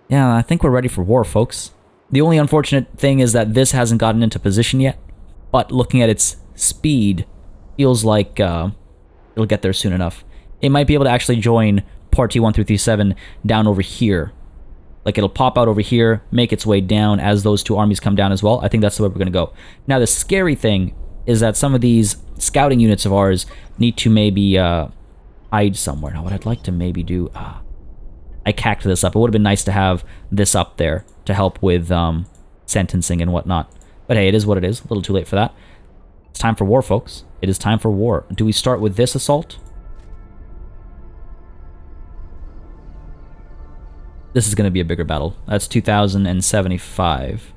Yeah, I think we're ready for war, folks. The only unfortunate thing is that this hasn't gotten into position yet, but looking at its speed, feels like it'll get there soon enough. It might be able to actually join Party 1337 down over here. Like, it'll pop out over here, make its way down as those 2 armies come down as well. I think that's the way we're going to go. Now, the scary thing is that some of these scouting units of ours need to maybe hide somewhere. Now, what I'd like to maybe do... I cacked this up. It would have been nice to have this up there to help with sentencing and whatnot. But hey, it is what it is. A little too late for that. It's time for war, folks. It is time for war. Do we start with this assault? This is going to be a bigger battle. That's 2,075.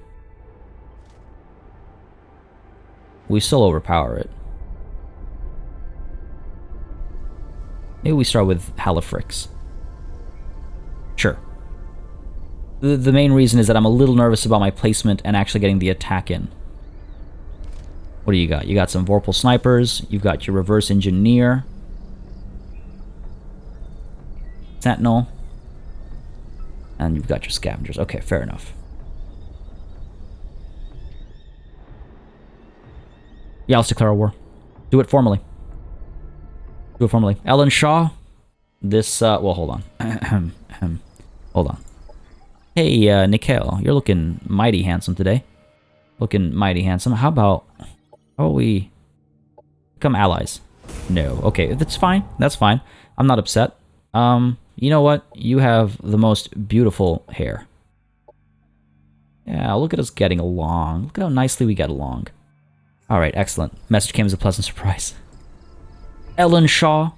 We still overpower it. Maybe we start with Halifrix. Sure. The main reason is that I'm a little nervous about my placement and actually getting the attack in. What do you got? You got some Vorpal snipers. You've got your reverse engineer. Sentinel. And you've got your scavengers. Okay, fair enough. Yeah, let's declare a war. Do it formally. Do it formally. Ellen Shaw. This, well, hold on. Hold on. Hey, Nikhail, you're looking mighty handsome today. Looking mighty handsome. How about we become allies? No. Okay, that's fine. That's fine. I'm not upset. You know what? You have the most beautiful hair. Yeah, look at us getting along. Look at how nicely we get along. Alright, excellent. Message came as a pleasant surprise. Ellen Shaw,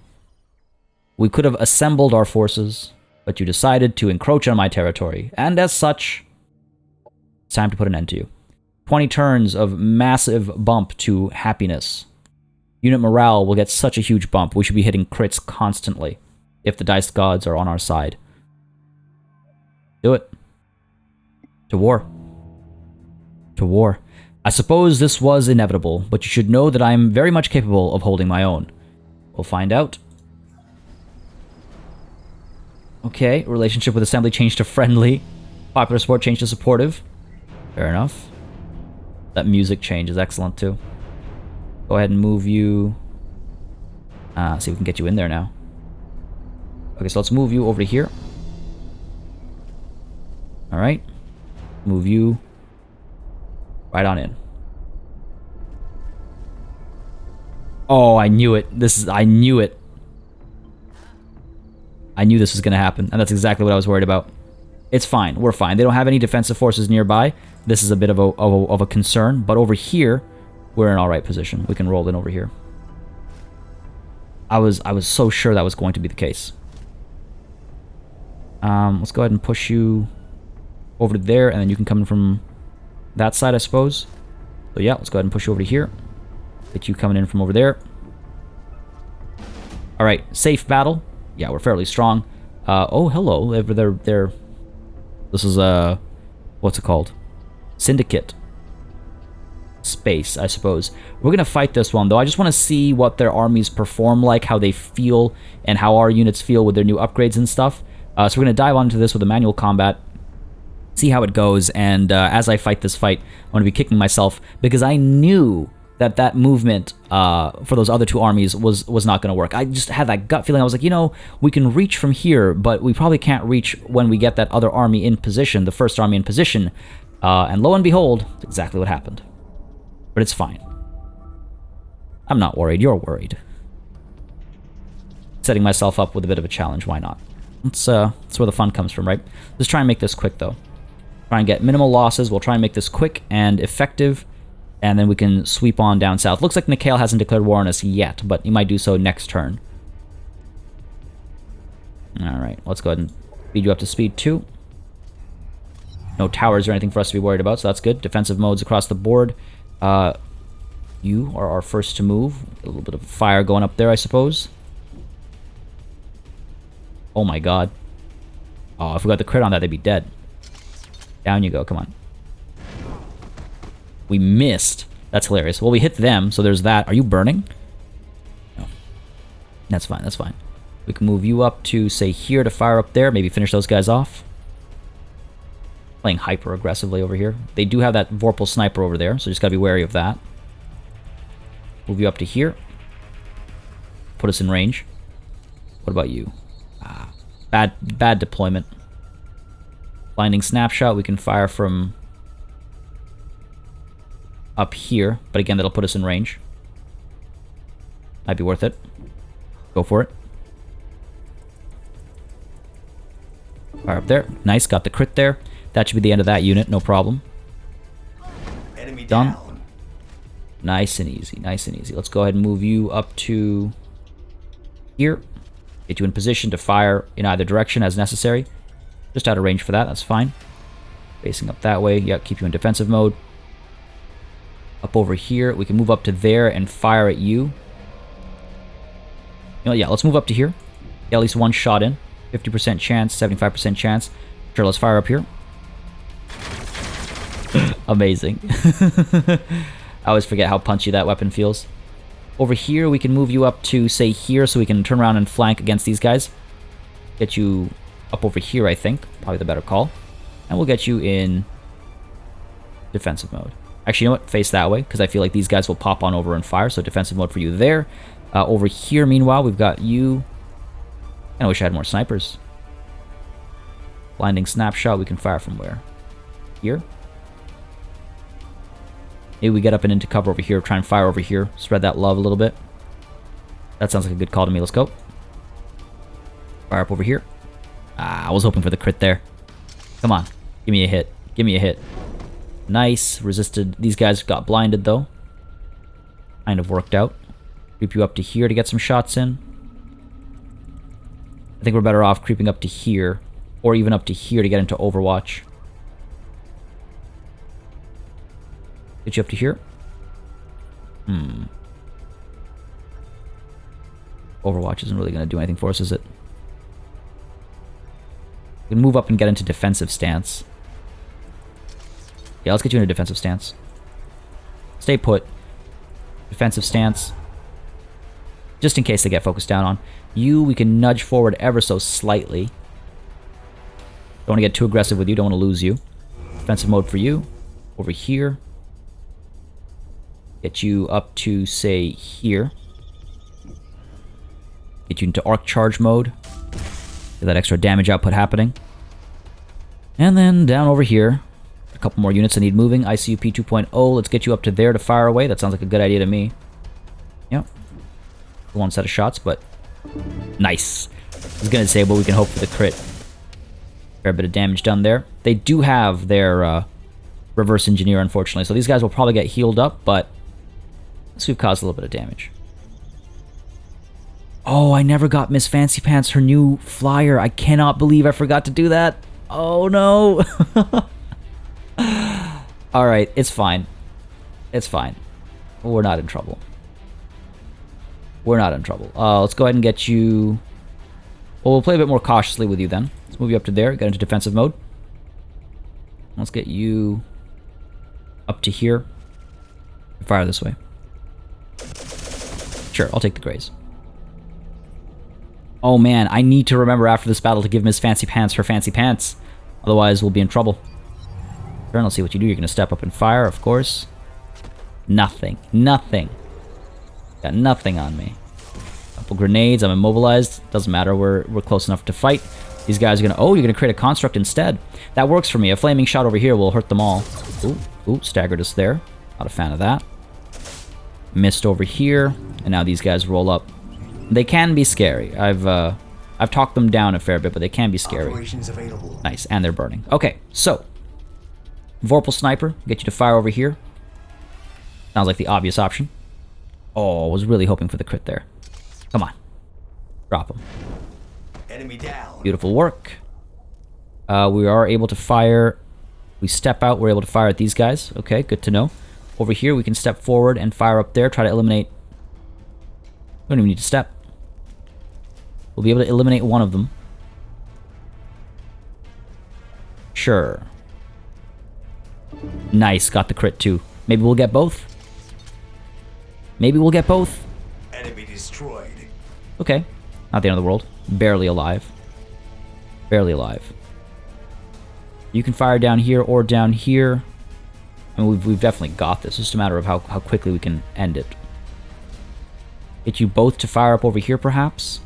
we could have assembled our forces, but you decided to encroach on my territory, and as such, it's time to put an end to you. 20 turns of massive bump to happiness. Unit morale will get such a huge bump. We should be hitting crits constantly if the dice gods are on our side. Do it. To war. To war. I suppose this was inevitable, but you should know that I am very much capable of holding my own. We'll find out. Okay, relationship with assembly changed to friendly. Popular support changed to supportive. Fair enough. That music change is excellent too. Go ahead and move you. See if we can get you in there now. Okay, so let's move you over to here. Alright. Move you right on in. Oh, I knew it. I knew it. I knew this was going to happen, and that's exactly what I was worried about. It's fine. We're fine. They don't have any defensive forces nearby. This is a bit of a concern, but over here, we're in all right position. We can roll in over here. I was so sure that was going to be the case. Let's go ahead and push you over to there, and then you can come in from that side, I suppose. So yeah, let's go ahead and push you over to here. Get you coming in from over there. All right, safe battle. Yeah, we're fairly strong. Oh, hello. They're this is what's it called? Syndicate space, I suppose. We're gonna fight this one though. I just want to see what their armies perform like, how they feel, and how our units feel with their new upgrades and stuff. So we're gonna dive onto this with a manual combat, see how it goes, and as I fight this fight, I'm gonna be kicking myself because I knew that movement for those other two armies was not going to work. I just had that gut feeling. I was like, you know, we can reach from here, but we probably can't reach when we get that other army in position, the first army in position. And lo and behold, that's exactly what happened. But it's fine. I'm not worried. You're worried. Setting myself up with a bit of a challenge. Why not? That's where the fun comes from, right? Let's try and make this quick, though. Try and get minimal losses. We'll try and make this quick and effective. And then we can sweep on down south. Looks like Mikhail hasn't declared war on us yet, but he might do so next turn. Alright, let's go ahead and speed you up to speed 2. No towers or anything for us to be worried about, so that's good. Defensive modes across the board. You are our first to move. A little bit of fire going up there, I suppose. Oh my god. Oh, if we got the crit on that, they'd be dead. Down you go, come on. We missed. That's hilarious. Well, we hit them, so there's that. Are you burning? No. That's fine, that's fine. We can move you up to, say, here to fire up there. Maybe finish those guys off. Playing hyper aggressively over here. They do have that Vorpal sniper over there, so just gotta be wary of that. Move you up to here. Put us in range. What about you? Bad deployment. Blinding snapshot. We can fire from up here, but again, that'll put us in range. Might be worth it. Go for it. Fire up there. Nice, got the crit there. That should be the end of that unit, no problem. Enemy Done. down. Nice and easy, nice and easy. Let's go ahead and move you up to here. Get you in position to fire in either direction as necessary. Just out of range for that, that's fine. Facing up that way, yeah, keep you in defensive mode. Up over here, we can move up to there and fire at you. You know, yeah, let's move up to here. Get at least one shot in. 50% chance, 75% chance. Sure, let's fire up here. Amazing. I always forget how punchy that weapon feels. Over here, we can move you up to, say, here, so we can turn around and flank against these guys. Get you up over here, I think. Probably the better call. And we'll get you in defensive mode. Actually, you know what? Face that way, because I feel like these guys will pop on over and fire, so defensive mode for you there. Over here, meanwhile, we've got you. I wish I had more snipers. Blinding snapshot, we can fire from where? Here? Maybe we get up and into cover over here, try and fire over here, spread that love a little bit. That sounds like a good call to me. Let's go. Fire up over here. I was hoping for the crit there. Come on. Give me a hit. Give me a hit. Nice. Resisted. These guys got blinded, though. Kind of worked out. Creep you up to here to get some shots in. I think we're better off creeping up to here, or even up to here to get into Overwatch. Get you up to here. Overwatch isn't really going to do anything for us, is it? We can move up and get into defensive stance. Yeah, let's get you in a defensive stance. Stay put. Defensive stance. Just in case they get focused down on. You, we can nudge forward ever so slightly. Don't want to get too aggressive with you. Don't want to lose you. Defensive mode for you. Over here. Get you up to, say, here. Get you into arc charge mode. Get that extra damage output happening. And then down over here. A couple more units that need moving. ICUP 2.0. Let's get you up to there to fire away. That sounds like a good idea to me. Yep. One set of shots, but nice. I was going to say, but we can hope for the crit. Fair bit of damage done there. They do have their reverse engineer, unfortunately. So these guys will probably get healed up, but so we've caused a little bit of damage. Oh, I never got Miss Fancy Pants her new flyer. I cannot believe I forgot to do that. Oh, no. Alright, it's fine. It's fine. We're not in trouble. We're not in trouble. Let's go ahead and get you... Well, we'll play a bit more cautiously with you then. Let's move you up to there. Get into defensive mode. Let's get you up to here. Fire this way. Sure, I'll take the graze. Oh man, I need to remember after this battle to give Miss Fancy Pants her fancy pants. Otherwise, we'll be in trouble. Turn, let's see what you do. You're going to step up and fire, of course. Nothing. Nothing. Got nothing on me. Couple grenades. I'm immobilized. Doesn't matter. We're close enough to fight. These guys are going to... Oh, you're going to create a construct instead. That works for me. A flaming shot over here will hurt them all. Ooh, staggered us there. Not a fan of that. Missed over here. And now these guys roll up. They can be scary. I've talked them down a fair bit, but they can be scary. Operations available. Nice, and they're burning. Okay, so Vorpal Sniper, get you to fire over here. Sounds like the obvious option. Oh, I was really hoping for the crit there. Come on. Drop him. Enemy down. Beautiful work. We are able to fire. We step out, we're able to fire at these guys. Okay, good to know. Over here, we can step forward and fire up there, try to eliminate... We don't even need to step. We'll be able to eliminate one of them. Sure. Nice, got the crit too. Maybe we'll get both? Maybe we'll get both? Enemy destroyed. Okay. Not the end of the world. Barely alive. Barely alive. You can fire down here or down here. I mean, we've definitely got this. It's just a matter of how quickly we can end it. Get you both to fire up over here, perhaps.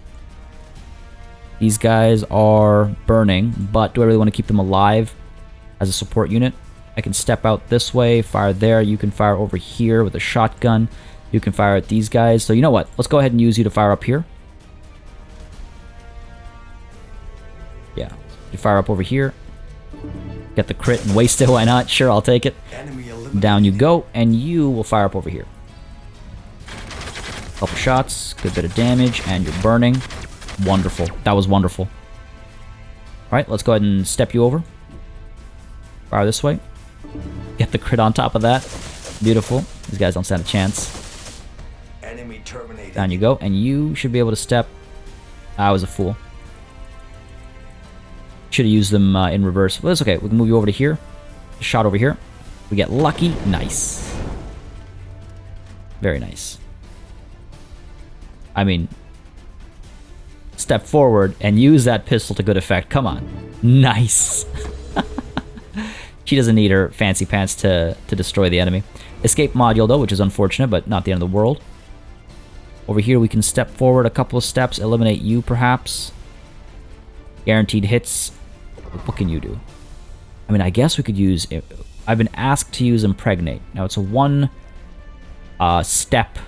These guys are burning, but do I really want to keep them alive as a support unit? I can step out this way, fire there. You can fire over here with a shotgun. You can fire at these guys. So you know what? Let's go ahead and use you to fire up here. Yeah. You fire up over here. Get the crit and waste it. Why not? Sure, I'll take it. Down you go, and you will fire up over here. Couple shots, good bit of damage, and you're burning. Wonderful. That was wonderful. Alright, let's go ahead and step you over. Fire this way. Get the crit on top of that. Beautiful. These guys don't stand a chance. Enemy terminated. Down you go, and you should be able to step... I was a fool. Should have used them in reverse. But that's okay. We can move you over to here. Shot over here. We get lucky. Nice. Very nice. I mean, step forward and use that pistol to good effect. Come on. Nice. She doesn't need her fancy pants to destroy the enemy. Escape module, though, which is unfortunate, but not the end of the world. Over here, we can step forward a couple of steps, eliminate you, perhaps. Guaranteed hits. What can you do? I mean, I guess we could use... I've been asked to use Impregnate. Now, it's a one step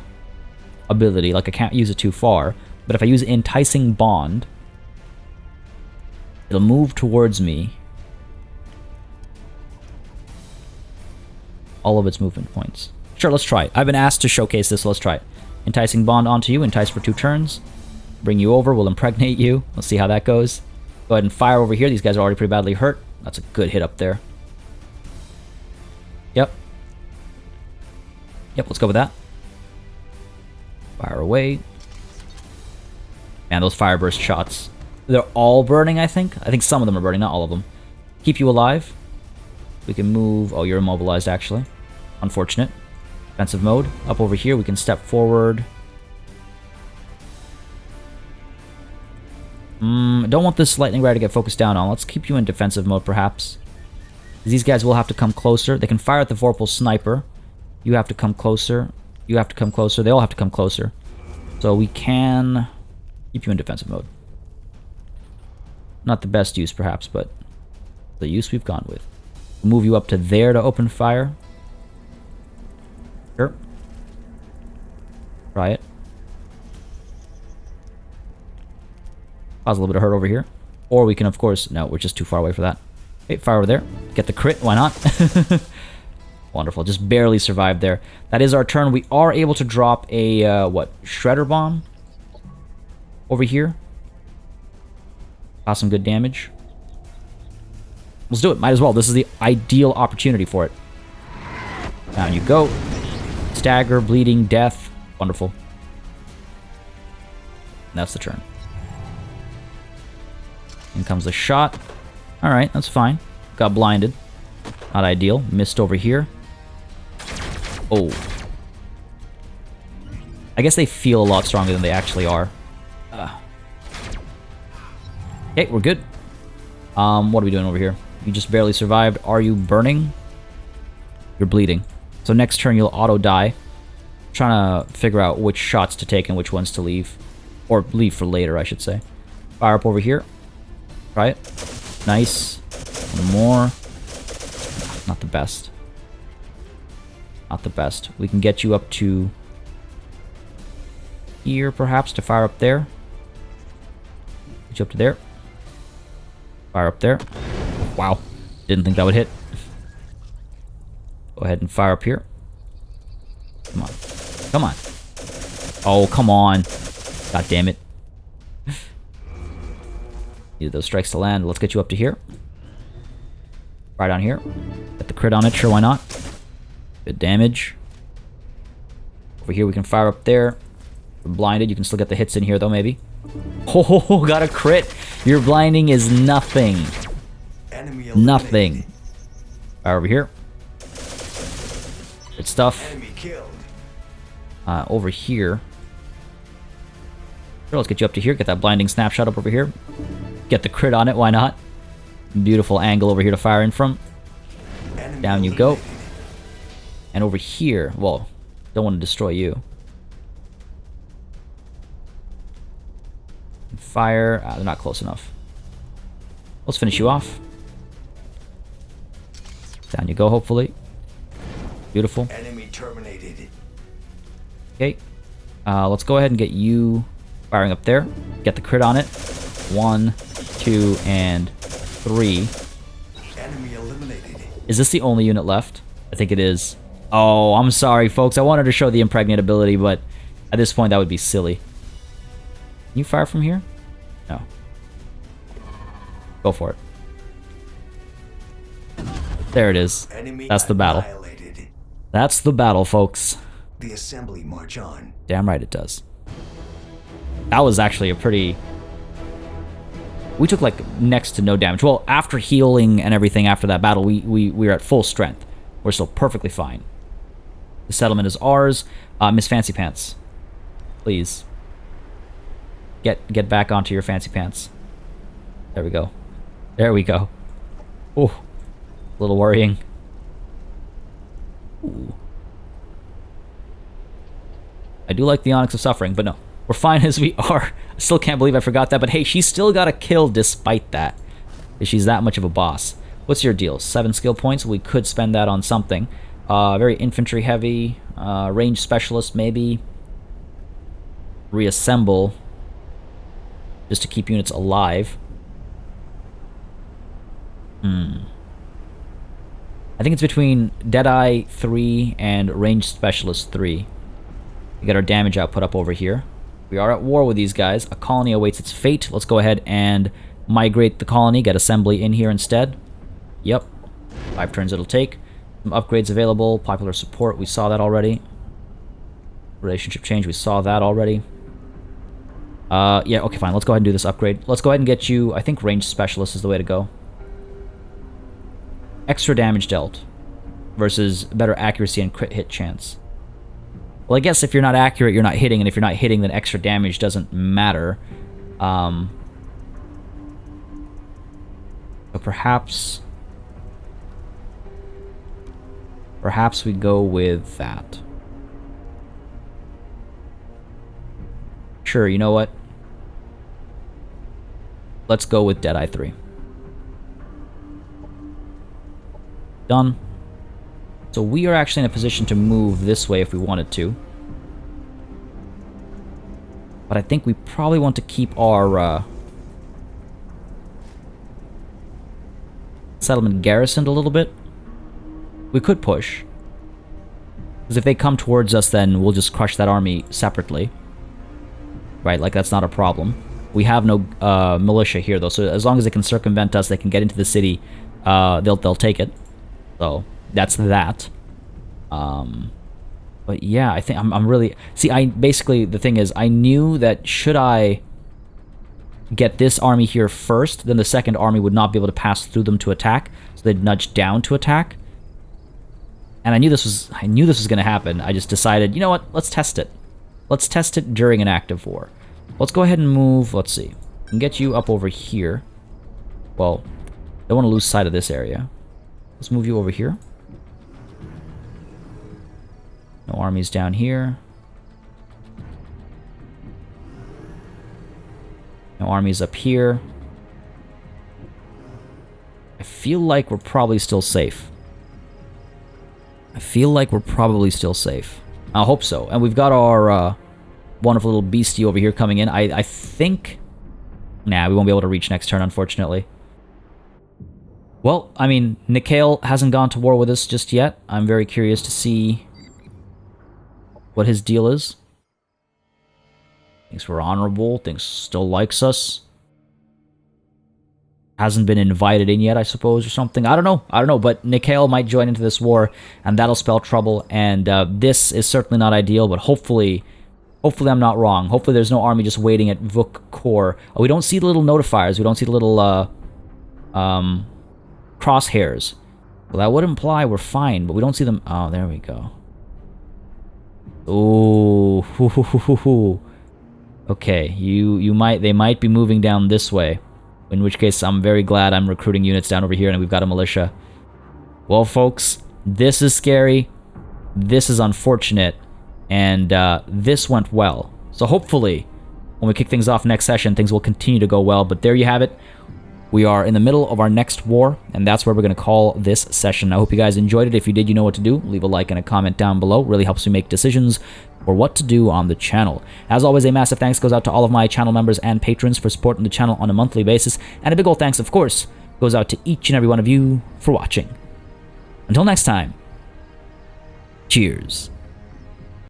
ability, like I can't use it too far, but if I use Enticing Bond, it'll move towards me all of its movement points. Sure, let's try it. I've been asked to showcase this, so let's try it. Enticing Bond onto you, entice for 2 turns, bring you over, we'll impregnate you, let's see how that goes. Go ahead and fire over here, these guys are already pretty badly hurt. That's a good hit up there. Yep. Yep, let's go with that. Fire away. Man, those fire burst shots. They're all burning, I think. I think some of them are burning, not all of them. Keep you alive. We can move... Oh, you're immobilized, actually. Unfortunate. Defensive mode. Up over here, we can step forward. Don't want this lightning rider to get focused down on. Let's keep you in defensive mode, perhaps. These guys will have to come closer. They can fire at the Vorpal sniper. You have to come closer. You have to come closer. They all have to come closer. So we can keep you in defensive mode. Not the best use, perhaps, but the use we've gone with. Move you up to there to open fire. Sure. Try it. Cause a little bit of hurt over here. Or we can, of course... No, we're just too far away for that. Okay, fire over there. Get the crit. Why not? Wonderful. Just barely survived there. That is our turn. We are able to drop a, what? Shredder bomb? Over here. Cause some good damage. Let's do it. Might as well. This is the ideal opportunity for it. Down you go. Stagger, bleeding, death. Wonderful. And that's the turn. In comes the shot. Alright, that's fine. Got blinded. Not ideal. Missed over here. Oh. I guess they feel a lot stronger than they actually are. Okay, we're good. What are we doing over here? You just barely survived. Are you burning? You're bleeding. So next turn you'll auto-die. Trying to figure out which shots to take and which ones to leave. Or leave for later, I should say. Fire up over here. Try it. Nice. One more. Not the best. Not the best. We can get you up to here, perhaps, to fire up there. Get you up to there. Fire up there. Wow. Didn't think that would hit. Go ahead and fire up here. Come on. Come on. Oh, come on. God damn it. Needed those strikes to land. Let's get you up to here. Right down here. Get the crit on it. Sure, why not? Good damage. Over here, we can fire up there. We're blinded. You can still get the hits in here, though, maybe. Oh, got a crit. Your blinding is nothing. Nothing. Fire over here. Good stuff. Enemy killed. Over here. Sure, let's get you up to here. Get that blinding snapshot up over here. Get the crit on it. Why not? Beautiful angle over here to fire in from. Enemy Down you go. eliminated. And over here, well, don't want to destroy you. Fire. They're not close enough. Let's finish you off. Down you go, hopefully. Beautiful. Enemy terminated. Okay. Let's go ahead and get you firing up there. Get the crit on it. 1, 2, and 3. Enemy eliminated. Is this the only unit left? I think it is. Oh, I'm sorry, folks. I wanted to show the impregnate ability, but at this point, that would be silly. Can you fire from here? No. Go for it. There it is. Enemy That's the battle. annihilated. That's the battle, folks. The assembly march on. Damn right it does. That was actually a pretty... We took, like, next to no damage. Well, after healing and everything after that battle, we were at full strength. We're still perfectly fine. The settlement is ours. Miss Fancy Pants. Please. Get back onto your fancy pants. There we go. There we go. Ooh. A little worrying. Ooh. I do like the Onyx of Suffering, but no. We're fine as we are. I still can't believe I forgot that, but hey, she still got a kill despite that. She's that much of a boss. What's your deal? 7 skill points? We could spend that on something. Very infantry heavy. Range specialist, maybe. Reassemble. Just to keep units alive. I think it's between Deadeye 3 and Range Specialist 3. We get our damage output up over here. We are at war with these guys. A colony awaits its fate. Let's go ahead and migrate the colony. Get assembly in here instead. Yep. 5 turns it'll take. Some upgrades available. Popular support. We saw that already. Relationship change, we saw that already. Yeah, okay, fine. Let's go ahead and do this upgrade. Let's go ahead and get you... I think range specialist is the way to go. Extra damage dealt versus better accuracy and crit hit chance. Well, I guess if you're not accurate, you're not hitting, and if you're not hitting, then extra damage doesn't matter. So perhaps we go with that. Sure, you know what? Let's go with Deadeye 3. Done. So we are actually in a position to move this way if we wanted to. But I think we probably want to keep our settlement garrisoned a little bit. We could push. Because if they come towards us, then we'll just crush that army separately. Right, like that's not a problem. We have no militia here, though, so as long as they can circumvent us, they can get into the city, they'll take it. So that's that. But yeah, I think I'm really... See, basically, the thing is, I knew that should I get this army here first, then the second army would not be able to pass through them to attack, so they'd nudge down to attack. And I knew this was going to happen. I just decided, you know what, let's test it. Let's test it during an active war. Let's go ahead and move, let's see. We can get you up over here. Well, don't want to lose sight of this area. Let's move you over here. No armies down here. No armies up here. I feel like we're probably still safe. I hope so. And we've got our wonderful little beastie over here coming in. I think... Nah, we won't be able to reach next turn, unfortunately. Well, I mean, Nikhail hasn't gone to war with us just yet. I'm very curious to see what his deal is. Thinks we're honorable, thinks still likes us. Hasn't been invited in yet, I suppose, or something. I don't know, but Nikhail might join into this war, and that'll spell trouble, and this is certainly not ideal, but hopefully I'm not wrong. Hopefully there's no army just waiting at Vuk Core. Oh, we don't see the little notifiers, we don't see the little crosshairs. Well, that would imply we're fine, but we don't see them. Oh, there we go. Ooh, okay, they might be moving down this way. In which case, I'm very glad I'm recruiting units down over here and we've got a militia. Well, folks, this is scary. This is unfortunate. And this went well. So hopefully, when we kick things off next session, things will continue to go well. But there you have it. We are in the middle of our next war, and that's where we're going to call this session. I hope you guys enjoyed it. If you did, you know what to do. Leave a like and a comment down below. It really helps me make decisions for what to do on the channel. As always, a massive thanks goes out to all of my channel members and patrons for supporting the channel on a monthly basis. And a big old thanks, of course, goes out to each and every one of you for watching. Until next time, cheers.